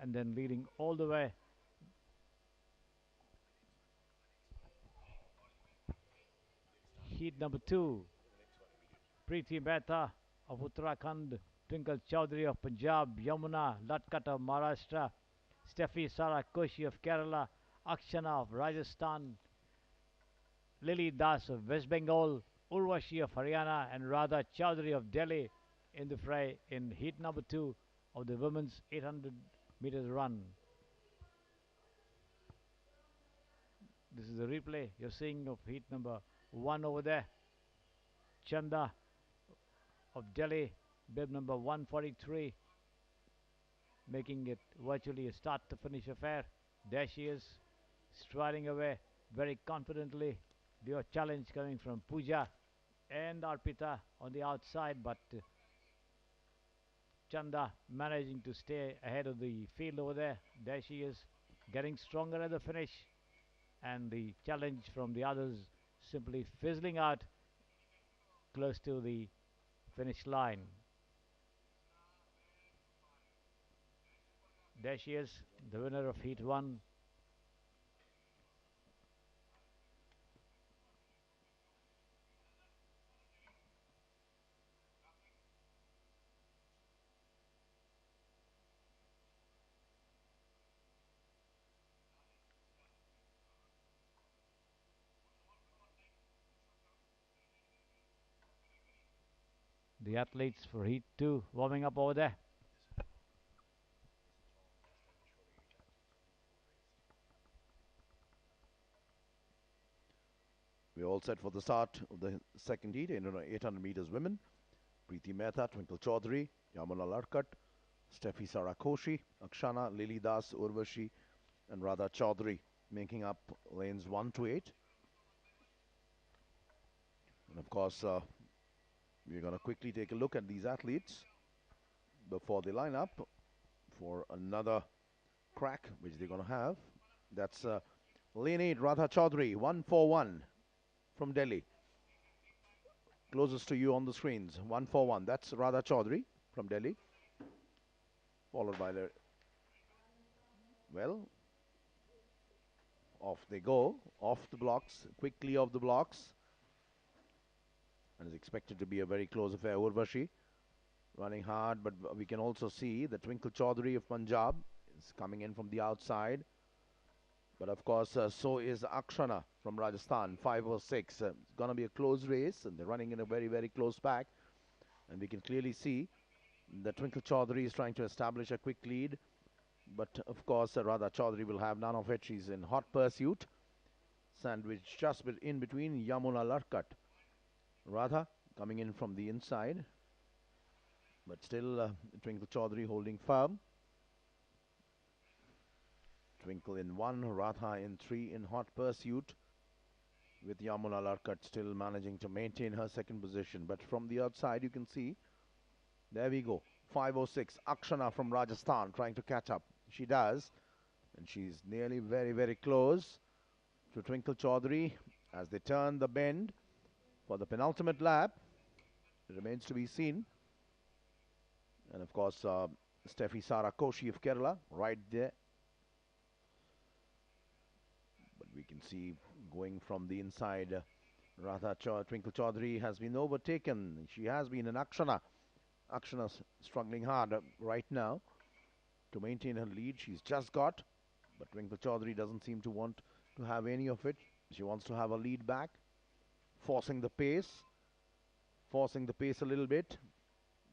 and then leading all the way. Heat number 2, Preeti Mehta of Uttarakhand, Twinkle Chowdhury of Punjab, Yamuna Latkat of Maharashtra, Steffi Sara Koshi of Kerala, Akshana of Rajasthan, Lily Das of West Bengal, Urvashi of Haryana, and Radha Chowdhury of Delhi in the fray in heat number 2 of the women's 800 meters run. This is the replay you're seeing of heat number 1 over there. Chanda of Delhi, bib number 143, making it virtually a start to finish affair. There she is, striding away very confidently. The challenge coming from Pooja and Arpita on the outside, but Chanda managing to stay ahead of the field over there. There she is, getting stronger at the finish, and the challenge from the others simply fizzling out close to the finish line. There she is, the winner of Heat 1. The athletes for Heat 2 warming up over there. We're all set for the start of the second heat, 800 meters women. Preeti Mehta, Twinkle Chaudhary, Yamuna Larkat, Steffi Sarakoshi, Akshana, Lily Das, Urvashi, and Radha Chaudhary making up lanes 1 to 8. And of course, we're going to quickly take a look at these athletes before they line up for another crack, which they're going to have. That's lane 8, Radha Chaudhary, 141 from Delhi. Closest to you on the screens, 141. That's Radha Chaudhary from Delhi. Followed by the, well, off they go, off the blocks, quickly off the blocks. And is expected to be a very close affair. Urvashi running hard, but we can also see the Twinkle Chaudhary of Punjab is coming in from the outside. But of course, so is Akshana from Rajasthan, 506. It's going to be a close race, and they're running in a very, very close pack. And we can clearly see that Twinkle Chaudhary is trying to establish a quick lead. But of course, Radha Chaudhary will have none of it. She's in hot pursuit. Sandwiched just in between Yamuna Larkat. Radha coming in from the inside. But still, Twinkle Chaudhary holding firm. Twinkle in 1, Radha in 3 in hot pursuit, with Yamuna Larkat still managing to maintain her second position. But from the outside, you can see, there we go, 506, Akshana from Rajasthan trying to catch up. She does, and she's nearly very, very close to Twinkle Chaudhary as they turn the bend for the penultimate lap. It remains to be seen. And of course, Steffi Sarakoshi of Kerala right there. We can see going from the inside, Twinkle Chaudhary has been overtaken. She has been in Akshana. Akshana's struggling hard right now to maintain her lead. She's just got, but Twinkle Chaudhary doesn't seem to want to have any of it. She wants to have a lead back, forcing the pace a little bit.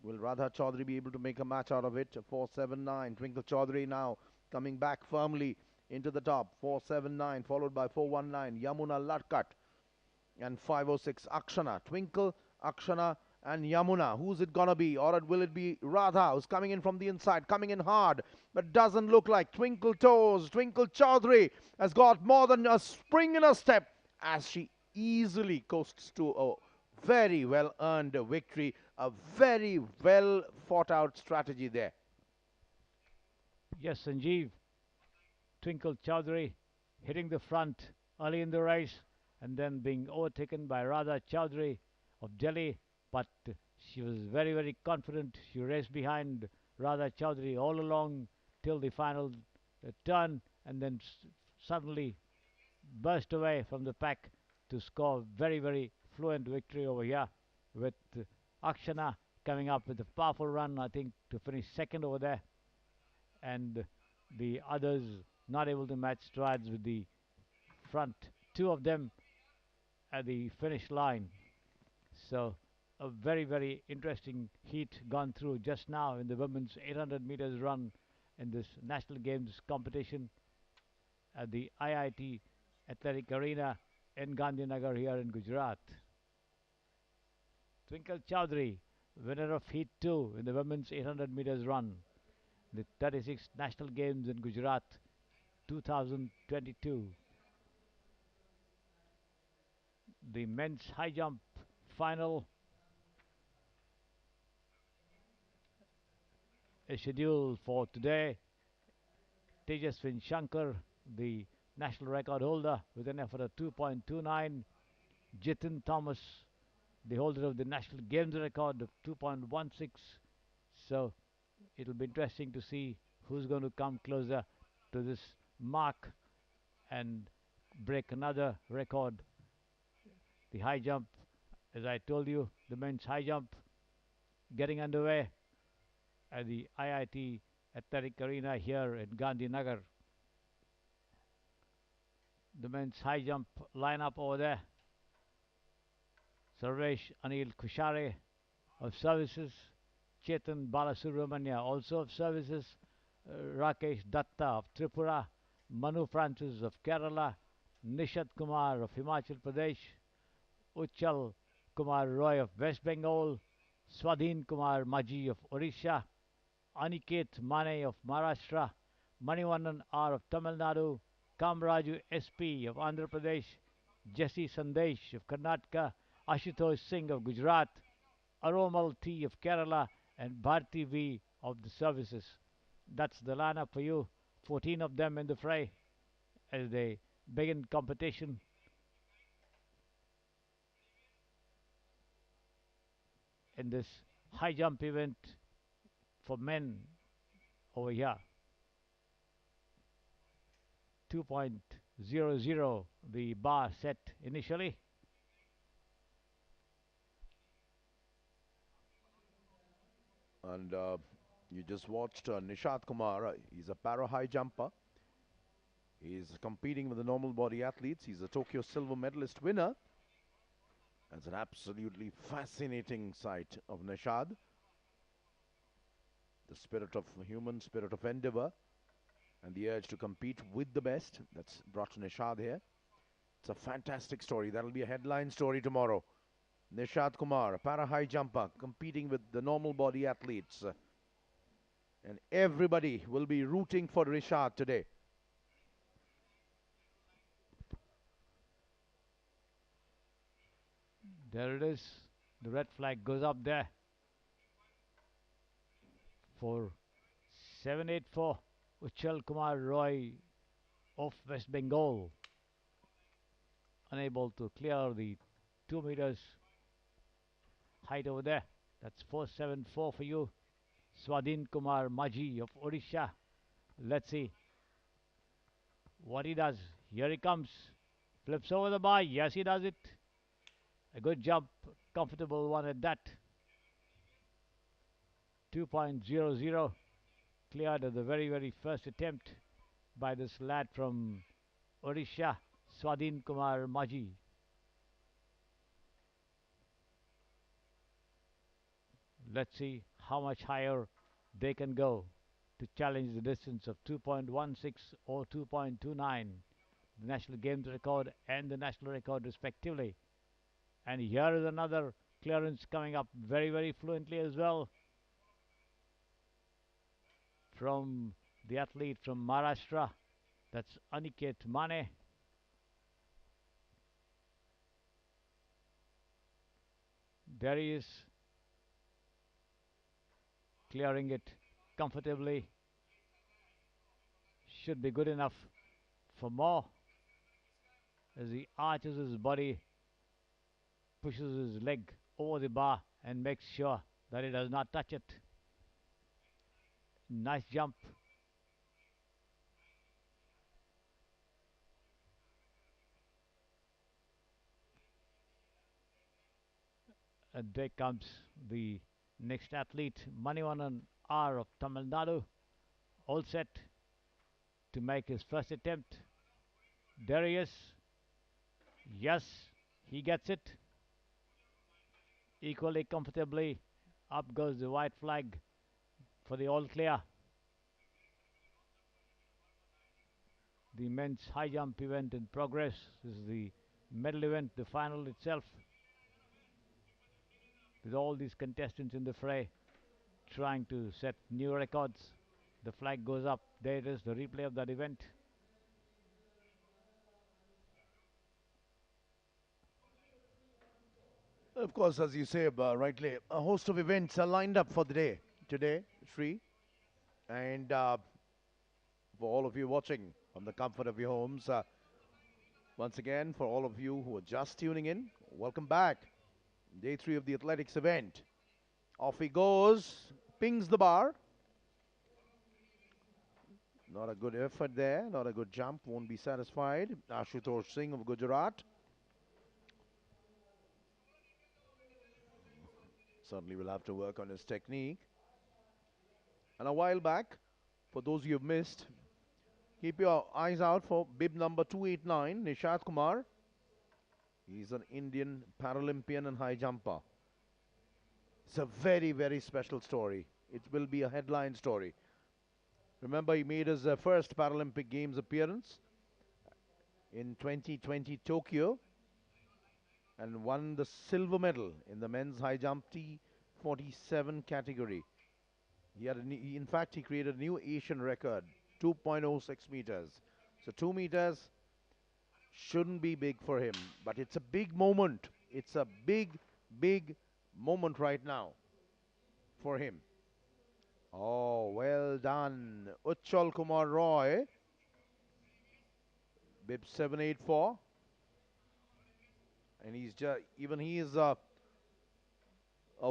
Will Radha Chaudhary be able to make a match out of it? 479. Twinkle Chaudhary now coming back firmly into the top, 479, followed by 419, Yamuna Larkat, and 506, Akshana. Twinkle, Akshana, and Yamuna. Who's it gonna be? Or will it be Radha, who's coming in from the inside, coming in hard, but doesn't look like Twinkle Toes. Twinkle Chaudhary has got more than a spring in her step as she easily coasts to a very well-earned victory, a very well-thought-out strategy there. Yes, Sanjeev. Twinkle Chaudhary hitting the front early in the race and then being overtaken by Radha Chaudhary of Delhi, but she was very, very confident. She raced behind Radha Chaudhary all along till the final turn, and then suddenly burst away from the pack to score very, very fluent victory over here, with Akshana coming up with a powerful run, I think, to finish second over there, and the others not able to match strides with the front two of them at the finish line. So a very, very interesting heat gone through just now in the women's 800 meters run in this National Games competition at the IIT Athletic Arena in Gandhinagar here in Gujarat. Twinkle Chowdhury, winner of Heat 2 in the women's 800 meters run, the 36th National Games in Gujarat 2022. The men's high jump final is scheduled for today. Tejaswin Shankar, the national record holder, with an effort of 2.29. Jitin Thomas, the holder of the national games record of 2.16. So it'll be interesting to see who's going to come closer to this mark and break another record. The high jump, as I told you, the men's high jump getting underway at the IIT Athletic Arena here in Gandhinagar. The men's high jump lineup over there. Sarvesh Anil Kushare of services. Chetan Balasubramanya also of services. Rakesh Datta of Tripura. Manu Francis of Kerala. Nishad Kumar of Himachal Pradesh. Uchal Kumar Roy of West Bengal. Swadhin Kumar Maji of Odisha. Aniket Mane of Maharashtra. Manivannan R of Tamil Nadu. Kamraju SP of Andhra Pradesh. Jesse Sandesh of Karnataka. Ashutosh Singh of Gujarat. Aromal T of Kerala. And Bharti V of the services. That's the lineup for you. 14 of them in the fray as they begin competition. In this high jump event for men over here. 2.00 the bar set initially. And you just watched Nishad Kumar. He's a para high jumper. He's competing with the normal body athletes. He's a Tokyo silver medalist winner. It's an absolutely fascinating sight of Nishad. The spirit of human, spirit of endeavor, and the urge to compete with the best. That's brought Nishad here. It's a fantastic story. That'll be a headline story tomorrow. Nishad Kumar, a para high jumper, competing with the normal body athletes. And everybody will be rooting for Nishad today. There it is. The red flag goes up there for 784 Uchal Kumar Roy of West Bengal. Unable to clear the 2 meters height over there. That's 474 for you. Swadhin Kumar Maji of Odisha. Let's see what he does. Here he comes. Flips over the bar. Yes, he does it. A good jump. Comfortable one at that. 2.00 cleared at the very first attempt by this lad from Odisha, Swadhin Kumar Maji. Let's see how much higher they can go to challenge the distance of 2.16 or 2.29, the national games record and the national record respectively. And here is another clearance coming up very fluently as well from the athlete from Maharashtra. That's Aniket Mane. There he is, clearing it comfortably. Should be good enough for more as he arches his body, pushes his leg over the bar and makes sure that it does not touch it. Nice jump. And there comes the next athlete, Manivannan R of Tamil Nadu, all set to make his first attempt. There he is. Yes, he gets it. Equally comfortably, up goes the white flag for the all clear. the men's high jump event in progress. This is the medal event, the final itself, with all these contestants in the fray trying to set new records. The flag goes up. There it is, the replay of that event. Of course, as you say rightly, a host of events are lined up for the day. Today, free. And for all of you watching from the comfort of your homes, once again, for all of you who are just tuning in, welcome back. Day 3 of the athletics event. Off he goes, pings the bar. Not a good effort there, not a good jump, won't be satisfied. Ashutosh Singh of Gujarat. Certainly will have to work on his technique. And a while back, for those you've missed, keep your eyes out for bib number 289, Nishat Kumar. He's an Indian Paralympian and high jumper. It's a very, very special story. It will be a headline story. Remember, he made his first Paralympic Games appearance in 2020 Tokyo and won the silver medal in the men's high jump T47 category. In fact, he created a new Asian record, 2.06 meters. So 2 meters shouldn't be big for him, but it's a big moment. It's a big, big moment right now for him. Oh, well done. Uchal Kumar Roy, bib 784. And he's just, even he is a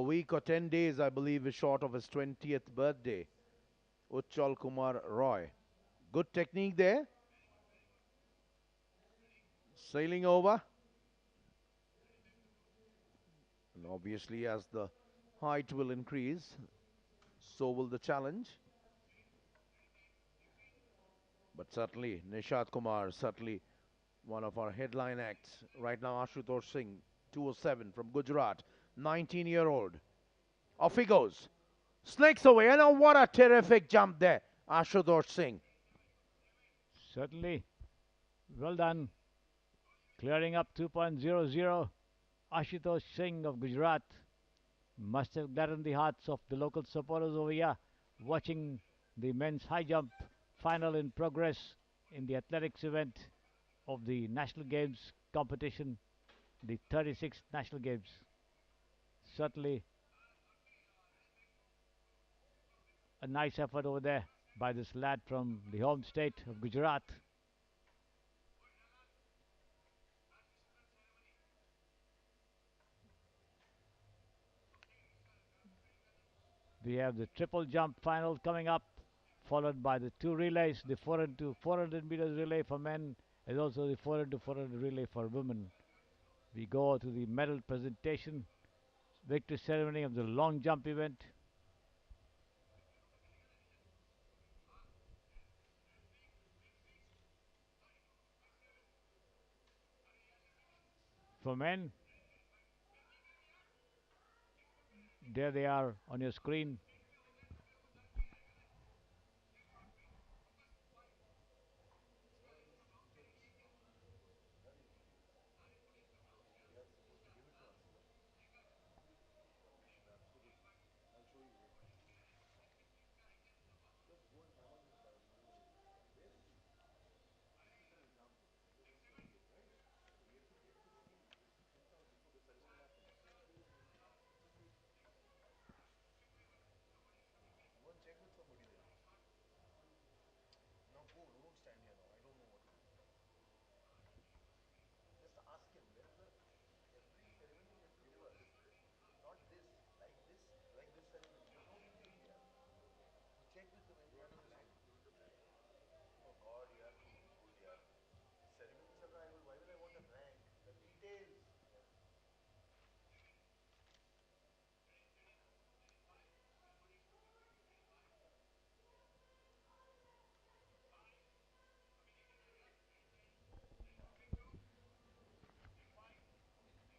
week or 10 days, I believe, is short of his 20th birthday. Uchal Kumar Roy. Good technique there. Sailing over. And obviously, as the height will increase, so will the challenge. But certainly, Nishat Kumar, certainly one of our headline acts. Right now, Ashutosh Singh, 207 from Gujarat, 19-year-old. Off he goes. Snakes away. And what a terrific jump there, Ashutosh Singh. Certainly. Well done. Clearing up 2.00. Ashutosh Singh of Gujarat must have gladdened the hearts of the local supporters over here watching the men's high jump final in progress in the athletics event of the National Games competition, the 36th National Games. Certainly a nice effort over there by this lad from the home state of Gujarat. We have the triple jump final coming up, followed by the 2 relays, the 400 meters relay for men, and also the 400 relay for women. We go to the medal presentation, victory ceremony of the long jump event. For men, there they are on your screen.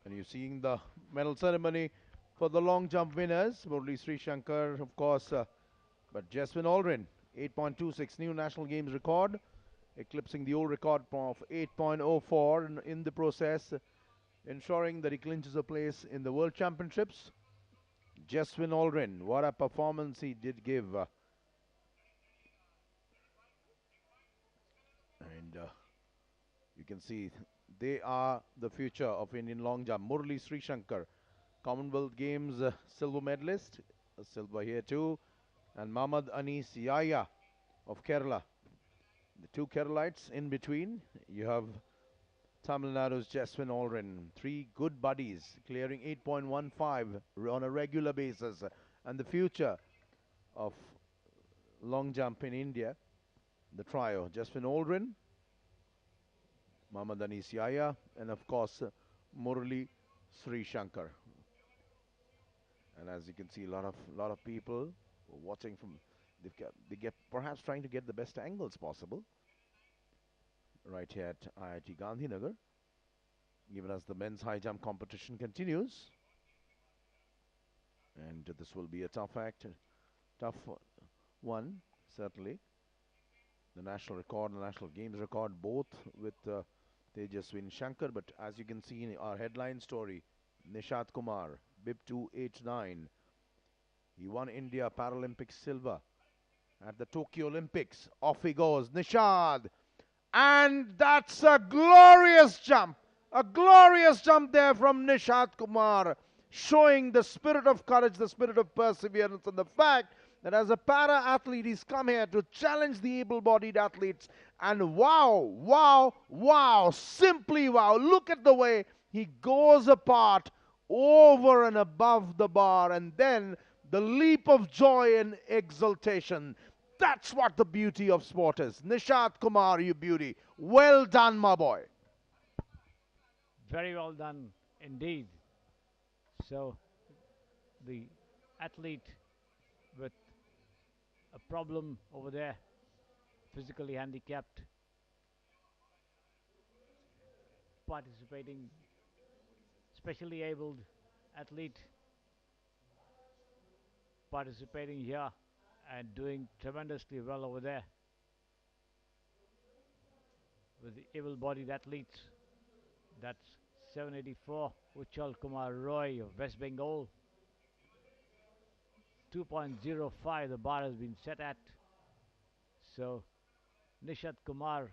And you're seeing the medal ceremony for the long jump winners. Murli Sri Shankar, of course, but Jasmine Aldrin, 8.26 new National Games record. eclipsing the old record of 8.04 in the process, ensuring that he clinches a place in the World Championships. Jeswin Aldrin, what a performance he did give. And you can see they are the future of Indian long jump. Murali Srishankar, Commonwealth Games silver medalist, silver here too. And Mohammad Anis Yaya of Kerala. The two Keralites in between. You have Tamil Nadu's Jeswin Aldrin. Three good buddies clearing 8.15 on a regular basis. And the future of long jump in India, the trio, Jeswin Aldrin, Mohammad Anis Yaya, and of course Murali Srishankar. And as you can see, a lot of people watching from. They get perhaps trying to get the best angles possible. Right here at IIT Gandhinagar, even as the men's high jump competition continues. And this will be a tough one, certainly. The national record, the national games record, both with Tejaswin Shankar. But as you can see in our headline story, Nishat Kumar, BIP 289. He won India Paralympic silver at the Tokyo Olympics. Off he goes, Nishad. And that's a glorious jump there from Nishat Kumar, showing the spirit of courage, the spirit of perseverance, and the fact that as a para athlete, he's come here to challenge the able-bodied athletes. And wow, simply wow. Look at the way he goes apart over and above the bar, and then the leap of joy and exultation. That's what the beauty of sport is. Nishat Kumar, you beauty. Well done, my boy. Very well done indeed. So, the athlete with a problem over there, physically handicapped, participating, specially abled athlete participating here and doing tremendously well over there with the able-bodied athletes. That's 784 Uchal Kumar Roy of West Bengal. 2.05 the bar has been set at. So Nishat Kumar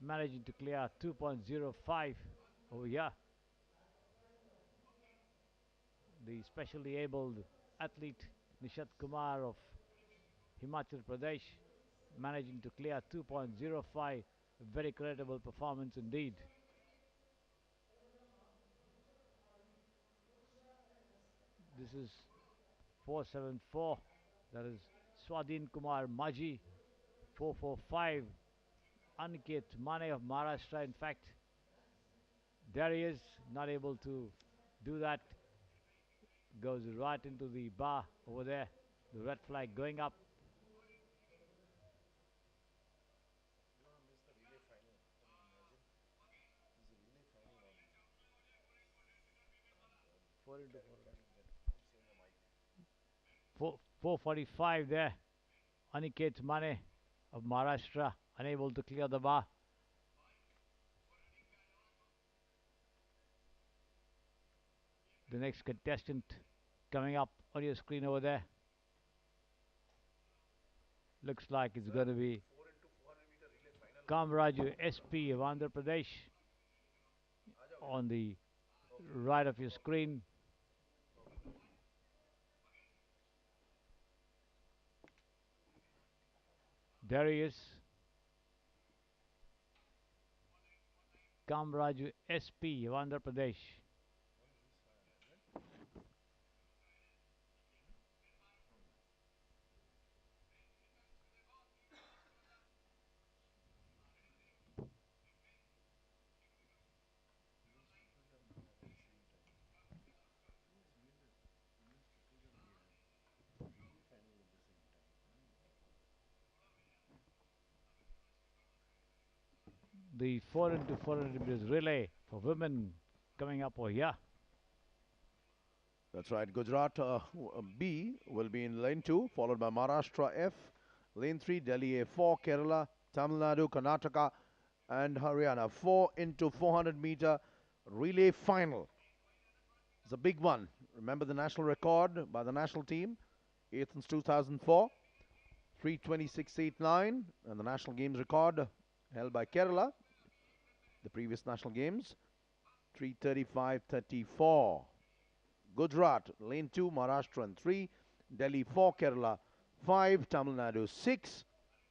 managing to clear 2.05 over here. The specially abled athlete Nishat Kumar of Himachal Pradesh managing to clear 2.05. A very creditable performance indeed. This is 474. That is Swadhin Kumar Maji. 445. Aniket Mane of Maharashtra. In fact, there he is, not able to do that. Goes right into the bar over there. The red flag going up. Four into 445 there. Aniket Mane of Maharashtra unable to clear the bar. The next contestant coming up on your screen over there. Looks like it's going to be Kamraju SP of Andhra Pradesh on the right of your screen. There he is. Kamraju SP of Andhra Pradesh. The 4 into 400 meters relay for women coming up over here. That's right. Gujarat B will be in lane 2, followed by Maharashtra F Lane 3, Delhi A4, Kerala, Tamil Nadu, Karnataka, and Haryana. 4 into 400 meter relay final. It's a big one. Remember the national record by the national team, 8th since 2004, 3:26.89, and the national games record held by Kerala, the previous national games, 3:35.34. Gujarat, lane 2, Maharashtra 3, Delhi 4, Kerala 5, Tamil Nadu 6,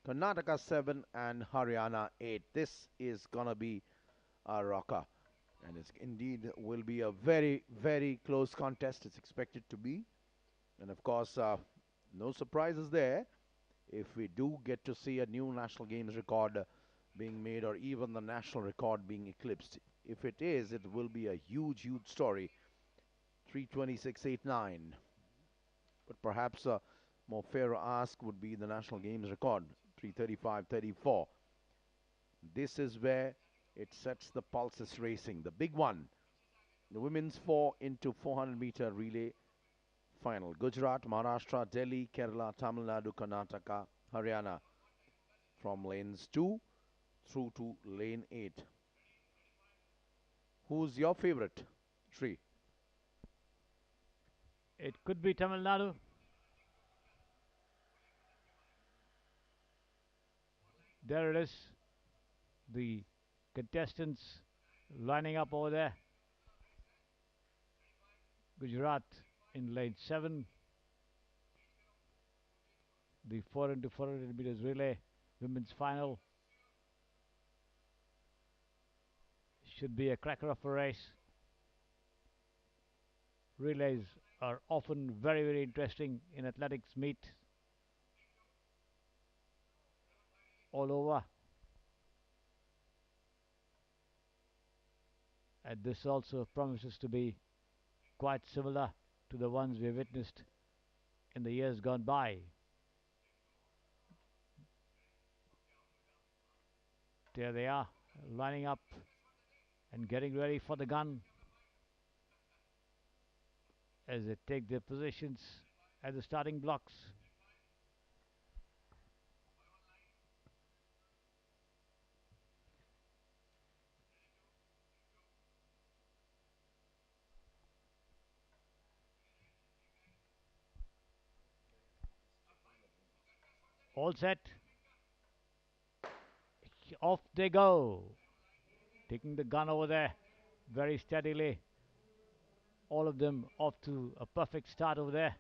Karnataka 7, and Haryana 8. This is going to be a rocker. And it indeed will be a very, very close contest. It's expected to be. And of course, no surprises there if we do get to see a new national games record being made, or even the national record being eclipsed. If it is, it will be a huge, huge story. 3:26.89. But perhaps a more fair ask would be the national games record, 3:35.34. This is where it sets the pulses racing. The big one, the women's 4 into 400 meter relay final. Gujarat, Maharashtra, Delhi, Kerala, Tamil Nadu, Karnataka, Haryana. From lanes 2 through to lane 8. Who's your favorite, Sri? It could be Tamil Nadu. There it is. The contestants lining up over there. Gujarat in lane 7. The 4 into 400 meters relay women's final. Should be a cracker of a race. Relays are often very, very interesting in athletics meet all over. And this also promises to be quite similar to the ones we witnessed in the years gone by. There they are, lining up and getting ready for the gun as they take their positions at the starting blocks. All set. Off they go. Taking the gun over there very steadily. All of them off to a perfect start over there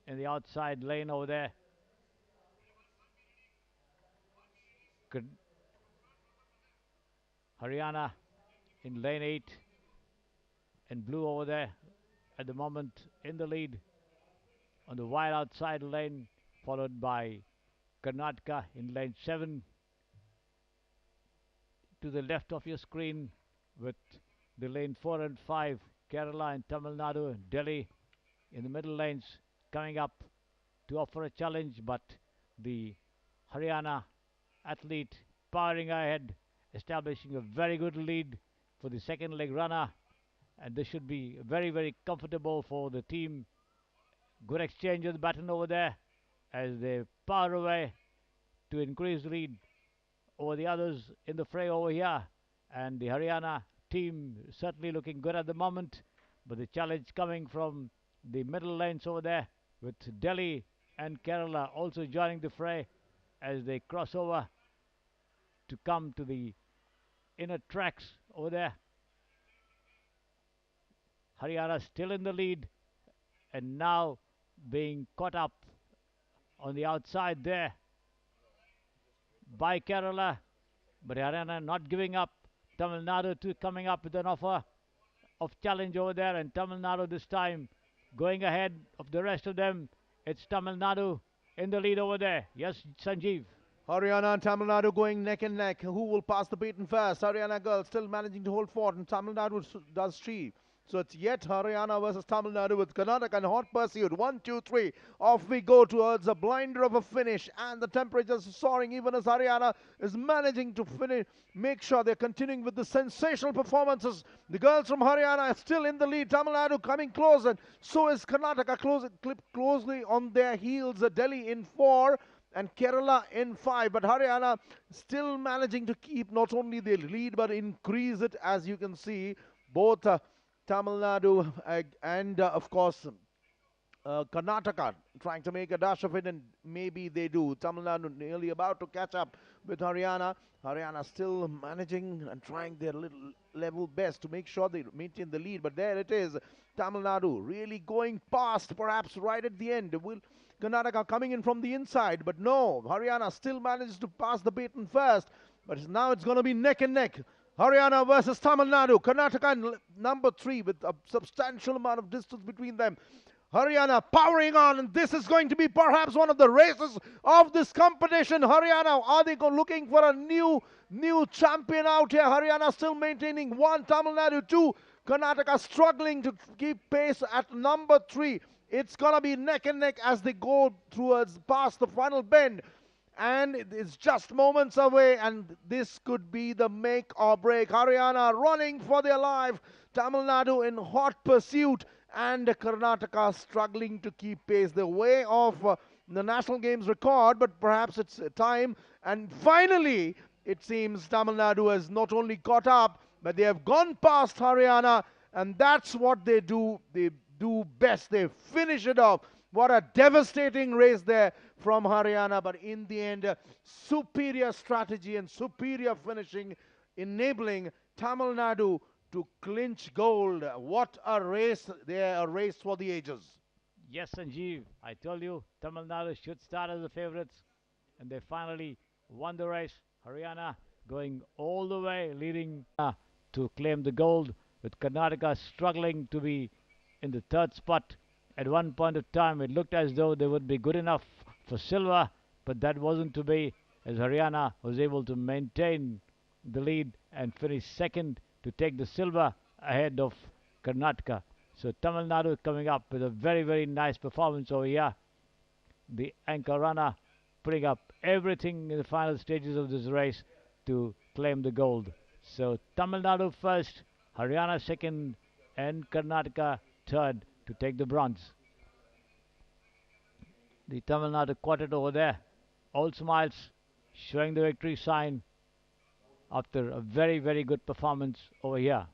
in the outside lane over there. Good. Haryana in lane 8 and blue over there at the moment in the lead on the wide outside lane, followed by Karnataka in lane 7. To the left of your screen with the lane 4 and 5, Kerala and Tamil Nadu, Delhi in the middle lanes coming up to offer a challenge, but the Haryana athlete powering ahead, establishing a very good lead for the second leg runner, and this should be very, very comfortable for the team. Good exchange of the baton over there as they power away to increase lead over the others in the fray over here, and the Haryana team certainly looking good at the moment, but the challenge coming from the middle lanes over there with Delhi and Kerala also joining the fray as they cross over to come to the inner tracks over there. Haryana still in the lead and now being caught up on the outside there by Kerala, but Haryana not giving up. Tamil Nadu too coming up with an offer of challenge over there, and Tamil Nadu this time going ahead of the rest of them. It's Tamil Nadu in the lead over there. Yes, Sanjeev. Haryana and Tamil Nadu going neck and neck. Who will pass the baton first? Haryana girls still managing to hold fort, and Tamil Nadu does 3. So it's yet Haryana versus Tamil Nadu with Karnataka in hot pursuit. 1, 2, 3. Off we go towards a blinder of a finish. And the temperatures soaring even as Haryana is managing to finish. Make sure they're continuing with the sensational performances. The girls from Haryana are still in the lead. Tamil Nadu coming close, and so is Karnataka clipped closely on their heels. Delhi in 4. and Kerala in 5. But Haryana still managing to keep not only their lead but increase it, as you can see. Both Tamil Nadu and, of course, Karnataka trying to make a dash of it, and maybe they do. Tamil Nadu nearly about to catch up with Haryana. Haryana still managing and trying their little level best to make sure they maintain the lead. But there it is. Tamil Nadu really going past, perhaps right at the end. Will Karnataka coming in from the inside, but no, Haryana still manages to pass the baton first. But now it's going to be neck and neck. Haryana versus Tamil Nadu. Karnataka in number 3 with a substantial amount of distance between them. Haryana powering on, and this is going to be perhaps one of the races of this competition. Haryana, are they looking for a new champion out here? Haryana still maintaining 1, Tamil Nadu 2. Karnataka struggling to keep pace at number 3. It's going to be neck and neck as they go towards past the final bend. And it's just moments away, and this could be the make or break. Haryana running for their life. Tamil Nadu in hot pursuit, and Karnataka struggling to keep pace. They're way off the National Games record, but perhaps it's time. And finally, it seems Tamil Nadu has not only caught up, but they have gone past Haryana, and that's what they do. They do best. They finish it off. What a devastating race there from Haryana, but in the end, superior strategy and superior finishing, enabling Tamil Nadu to clinch gold. What a race there, a race for the ages. Yes, Sanjeev, I told you Tamil Nadu should start as the favorites, and they finally won the race. Haryana going all the way, leading to claim the gold, with Karnataka struggling to be in the 3rd spot. At one point of time, it looked as though they would be good enough for silver, but that wasn't to be, as Haryana was able to maintain the lead and finish 2nd to take the silver ahead of Karnataka. So Tamil Nadu coming up with a very, very nice performance over here. The anchor runner putting up everything in the final stages of this race to claim the gold. So Tamil Nadu first, Haryana 2nd, and Karnataka 3rd to take the bronze. The Tamil Nadu quartet over there, all smiles, showing the victory sign after a very, very good performance over here.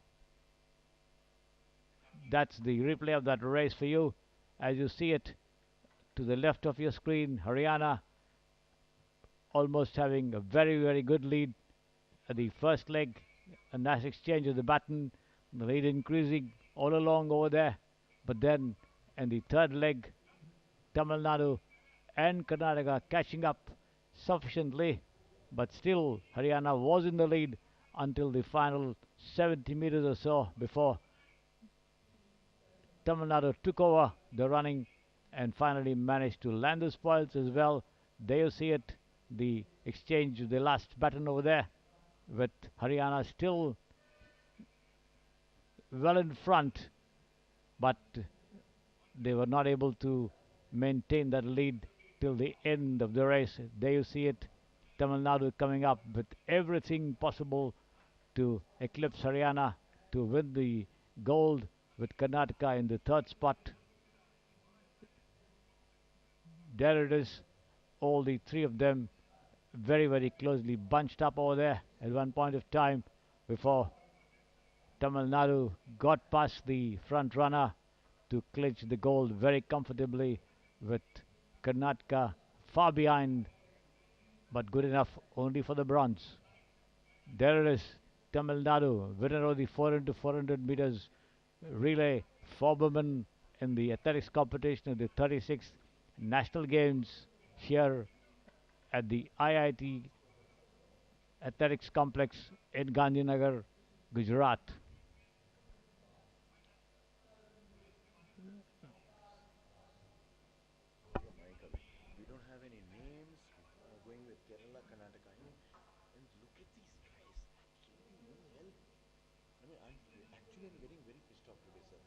That's the replay of that race for you. As you see it to the left of your screen, Haryana almost having a very, very good lead at the first leg. A nice exchange of the baton, the lead increasing all along over there. But then in the 3rd leg, Tamil Nadu and Karnataka catching up sufficiently, but still Haryana was in the lead until the final 70 meters or so before Tamil Nadu took over the running and finally managed to land the spoils as well. There you see it, the exchange of the last baton over there, with Haryana still well in front, but they were not able to maintain that lead till the end of the race. There you see it, Tamil Nadu coming up with everything possible to eclipse Haryana to win the gold, with Karnataka in the 3rd spot. There it is, all the 3 of them very, very closely bunched up over there at one point of time before Tamil Nadu got past the front runner to clinch the gold very comfortably, with Karnataka far behind, but good enough only for the bronze. There it is, Tamil Nadu, winner of the 4x400 meters relay for women in the athletics competition of the 36th National Games here at the IIT Athletics Complex in Gandhinagar, Gujarat. We don't have any names going with Kerala, Karnataka. And look at these guys. Absolutely no help. I mean, I'm getting very pissed off today, sir.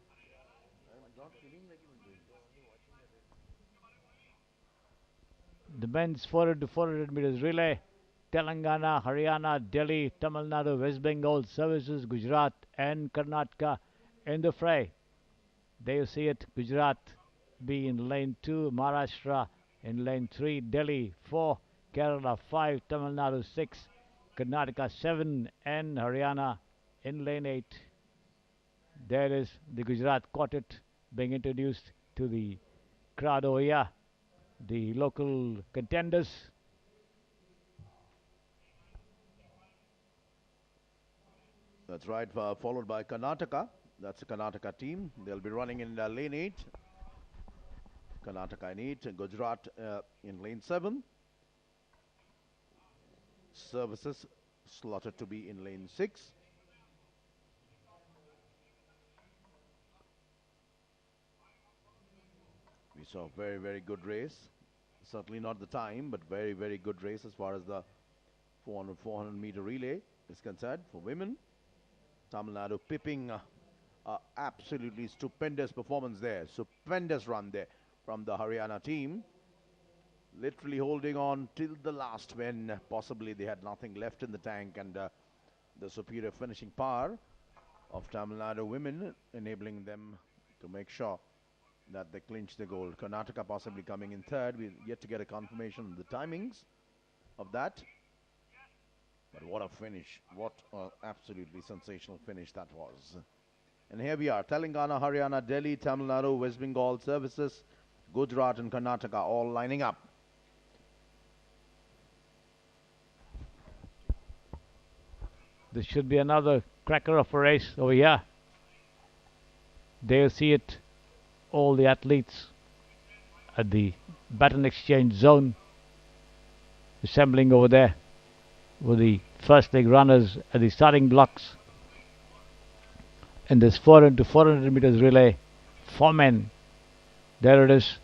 I'm not feeling like even doing this. The men's 4x400 meters relay, Telangana, Haryana, Delhi, Tamil Nadu, West Bengal, Services, Gujarat and Karnataka in the fray. There you see it, Gujarat be in lane 2, Maharashtra In lane 3, Delhi 4, Kerala 5, Tamil Nadu 6, Karnataka 7, and Haryana in lane 8. There is the Gujarat quartet being introduced to the crowd over here, the local contenders. That's right, followed by Karnataka. That's the Karnataka team. They'll be running in lane 8. Karnataka in 8, Gujarat in lane 7. Services slotted to be in lane 6. We saw a very, very good race. Certainly not the time, but very, very good race as far as the 400 meter relay is concerned for women. Tamil Nadu pipping absolutely stupendous performance there. Stupendous run there from the Haryana team. Literally holding on till the last when possibly they had nothing left in the tank, and the superior finishing power of Tamil Nadu women enabling them to make sure that they clinch the gold. Karnataka possibly coming in third. We're yet to get a confirmation of the timings of that. But what a finish. What an absolutely sensational finish that was. And here we are. Telangana, Haryana, Delhi, Tamil Nadu, West Bengal services, Gujarat and Karnataka all lining up. This should be another cracker of a race over here. There you see it. All the athletes at the baton exchange zone assembling over there with the first leg runners at the starting blocks. And this 4 into 400 meters relay, 4 men. There it is,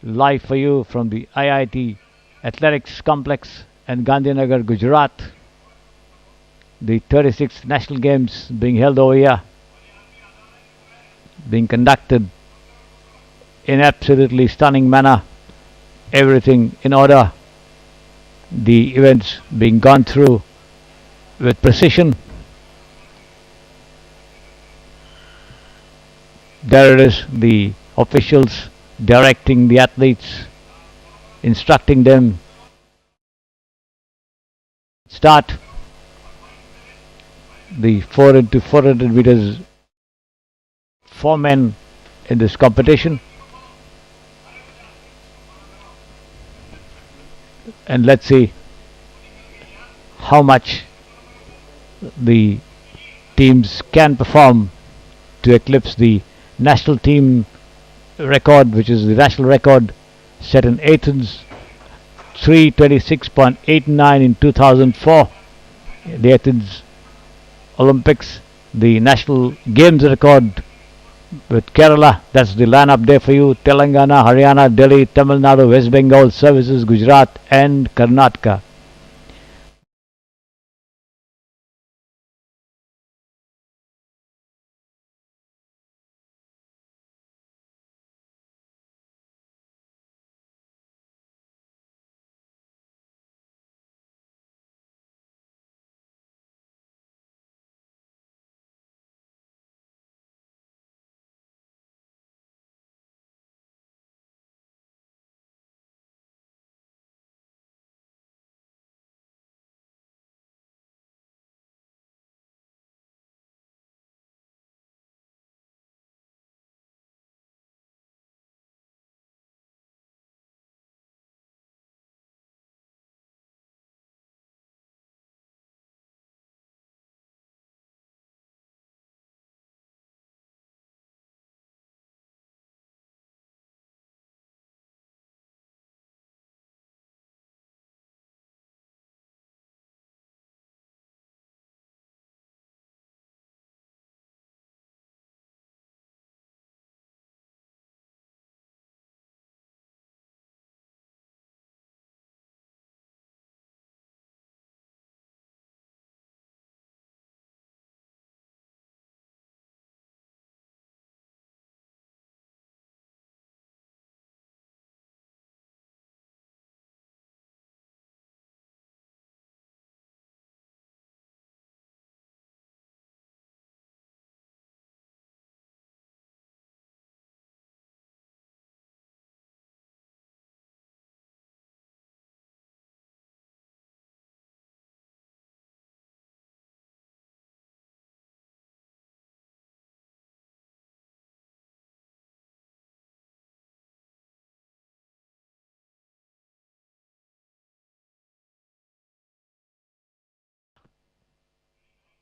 live for you from the IIT Athletics Complex in Gandhinagar, Gujarat. The 36th National Games being held over here, being conducted in absolutely stunning manner. Everything in order. The events being gone through with precision. There it is, the officials directing the athletes, instructing them. Start the 4 into 400 meters, 4 men in this competition. And let's see how much the teams can perform to eclipse the national team record, which is the national record set in Athens, 3:26.89 in 2004, the Athens Olympics. The national games record with Kerala. That's the lineup there for you. Telangana, Haryana, Delhi, Tamil Nadu, West Bengal services, Gujarat and Karnataka.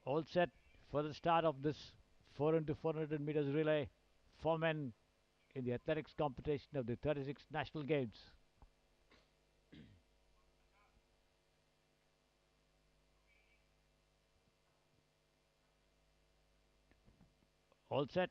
All set for the start of this 4 into 400 meters relay for men in the athletics competition of the 36th National Games. All set.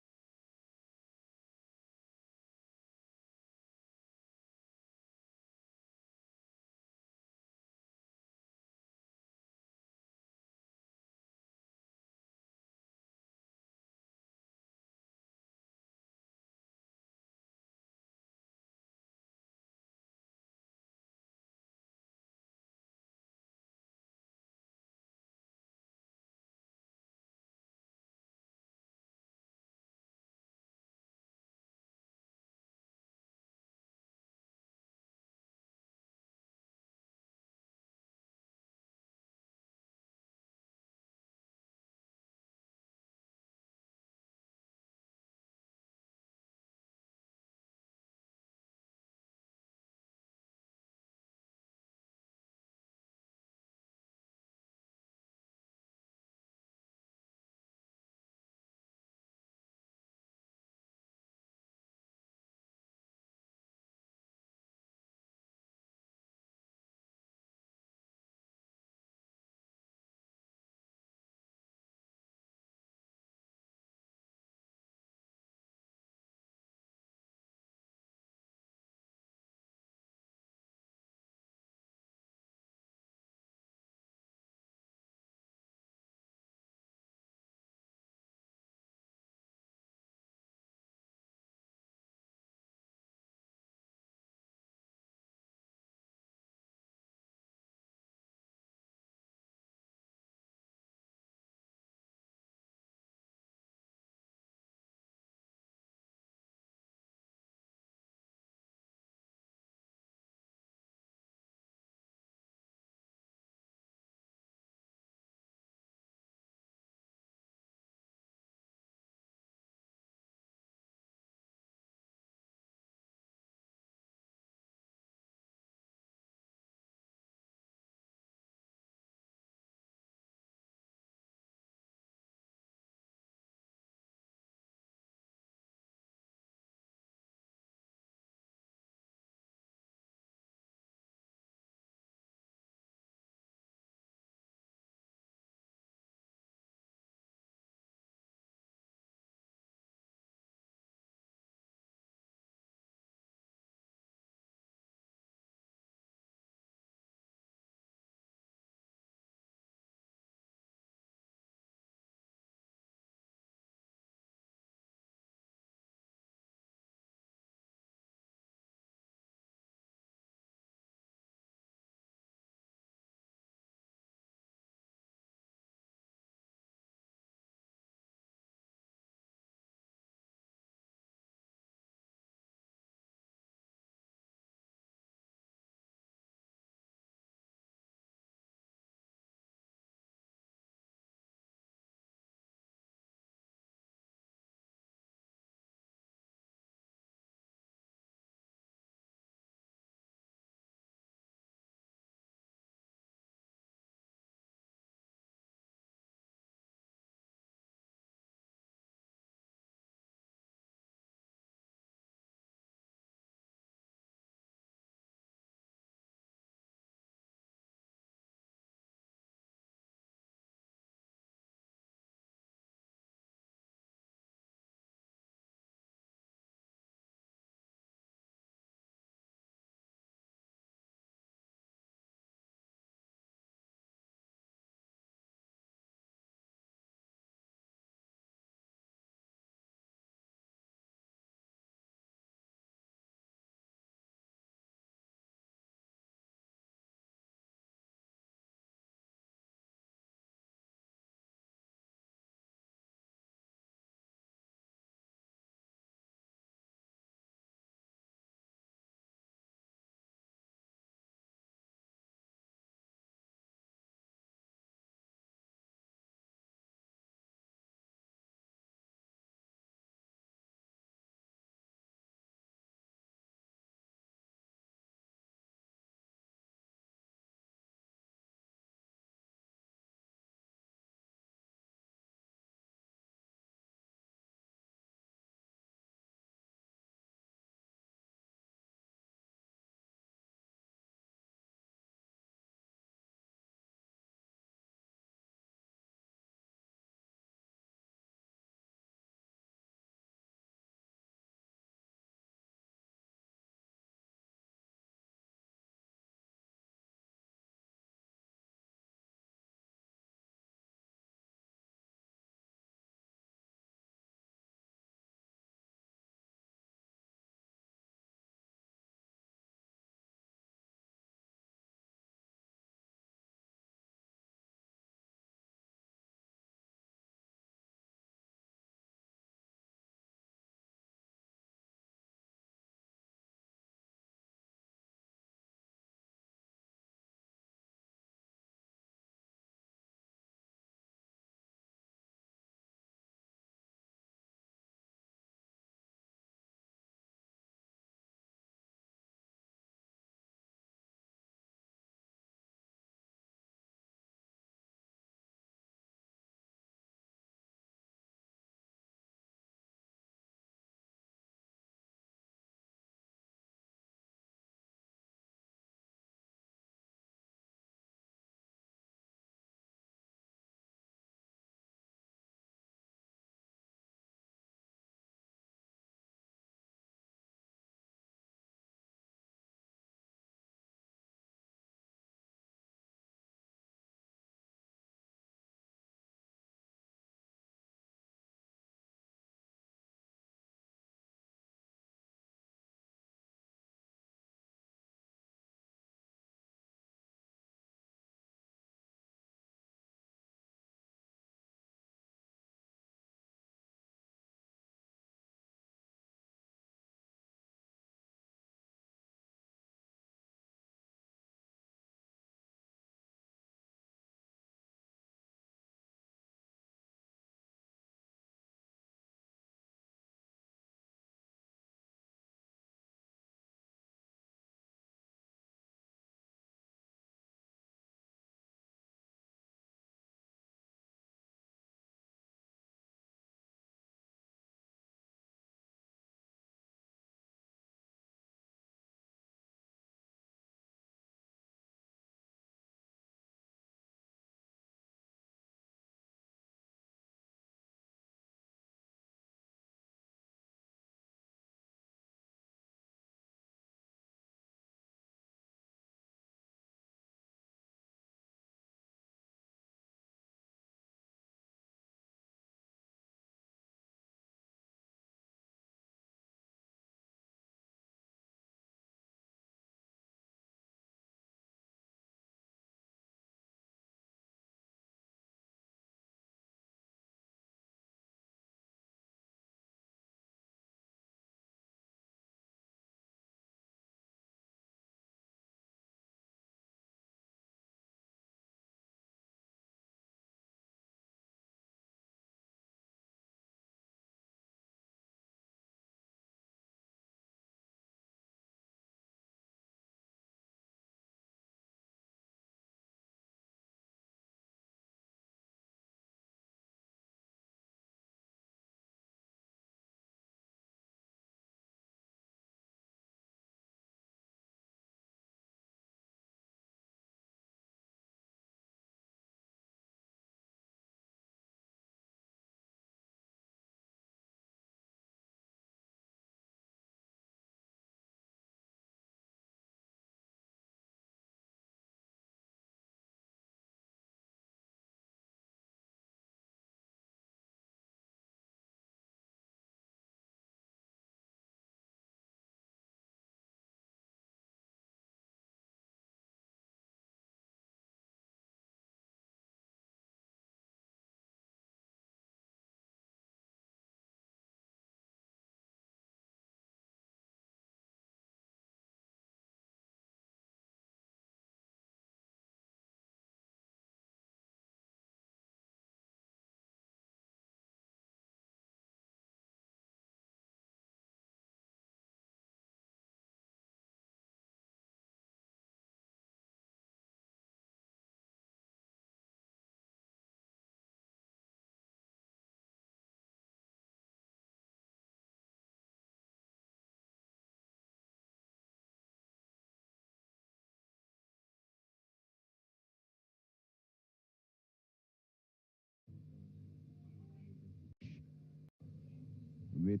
with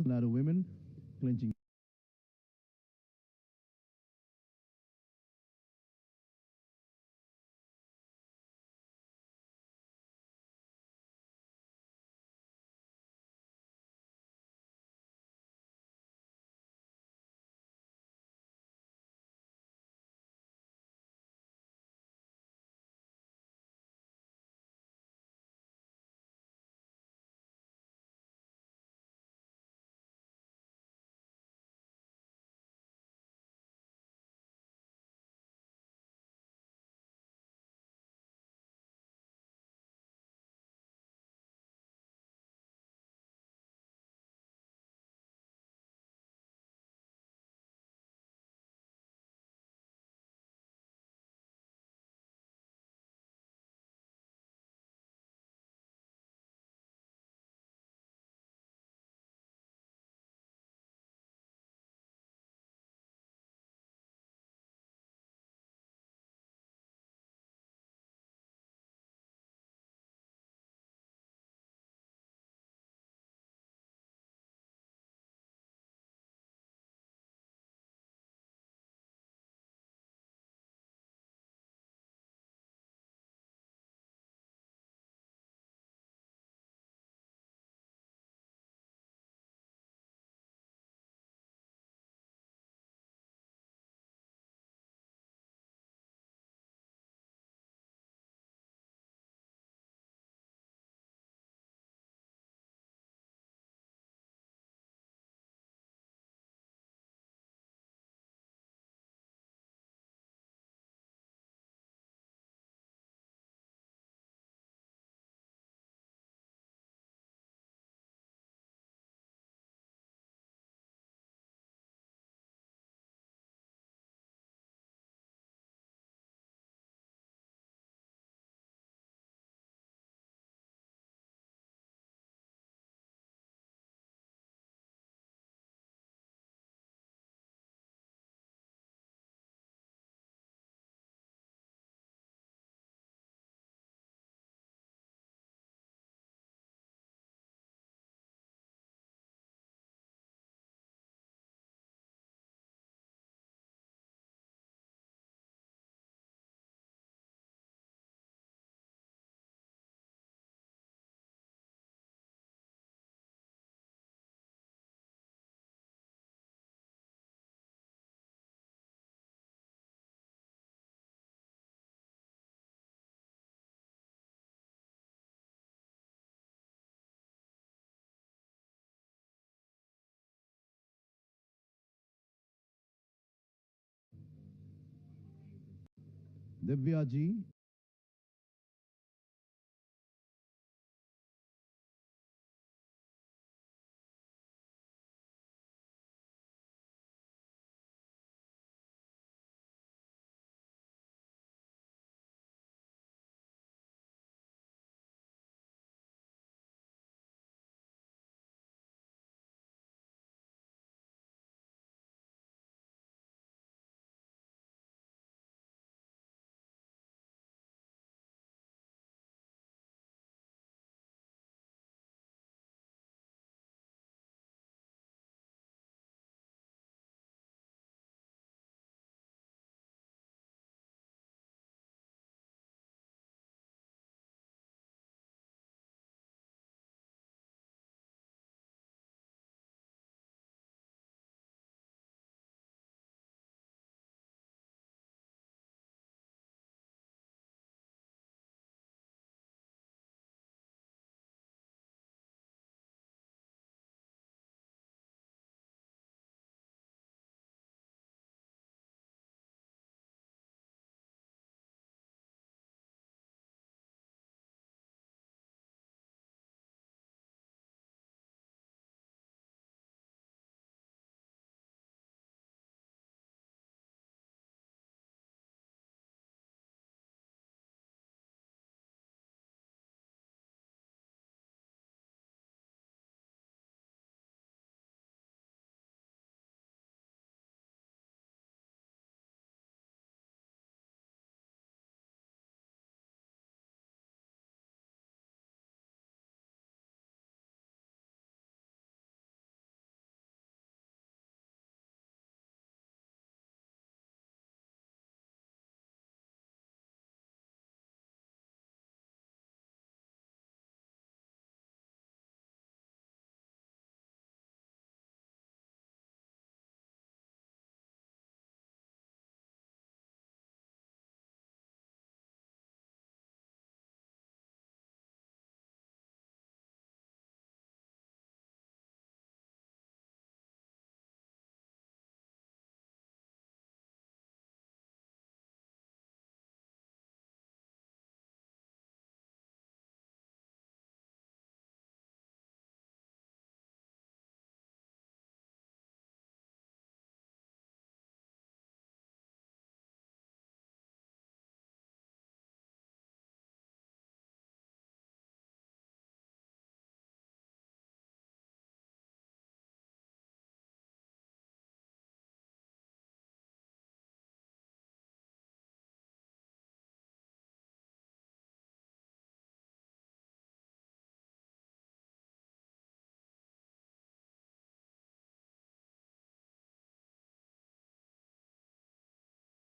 a lot of women clenching. Divya ji,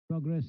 Progress.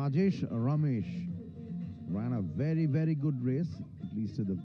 Rajesh Ramesh ran a very, very good race, at least to the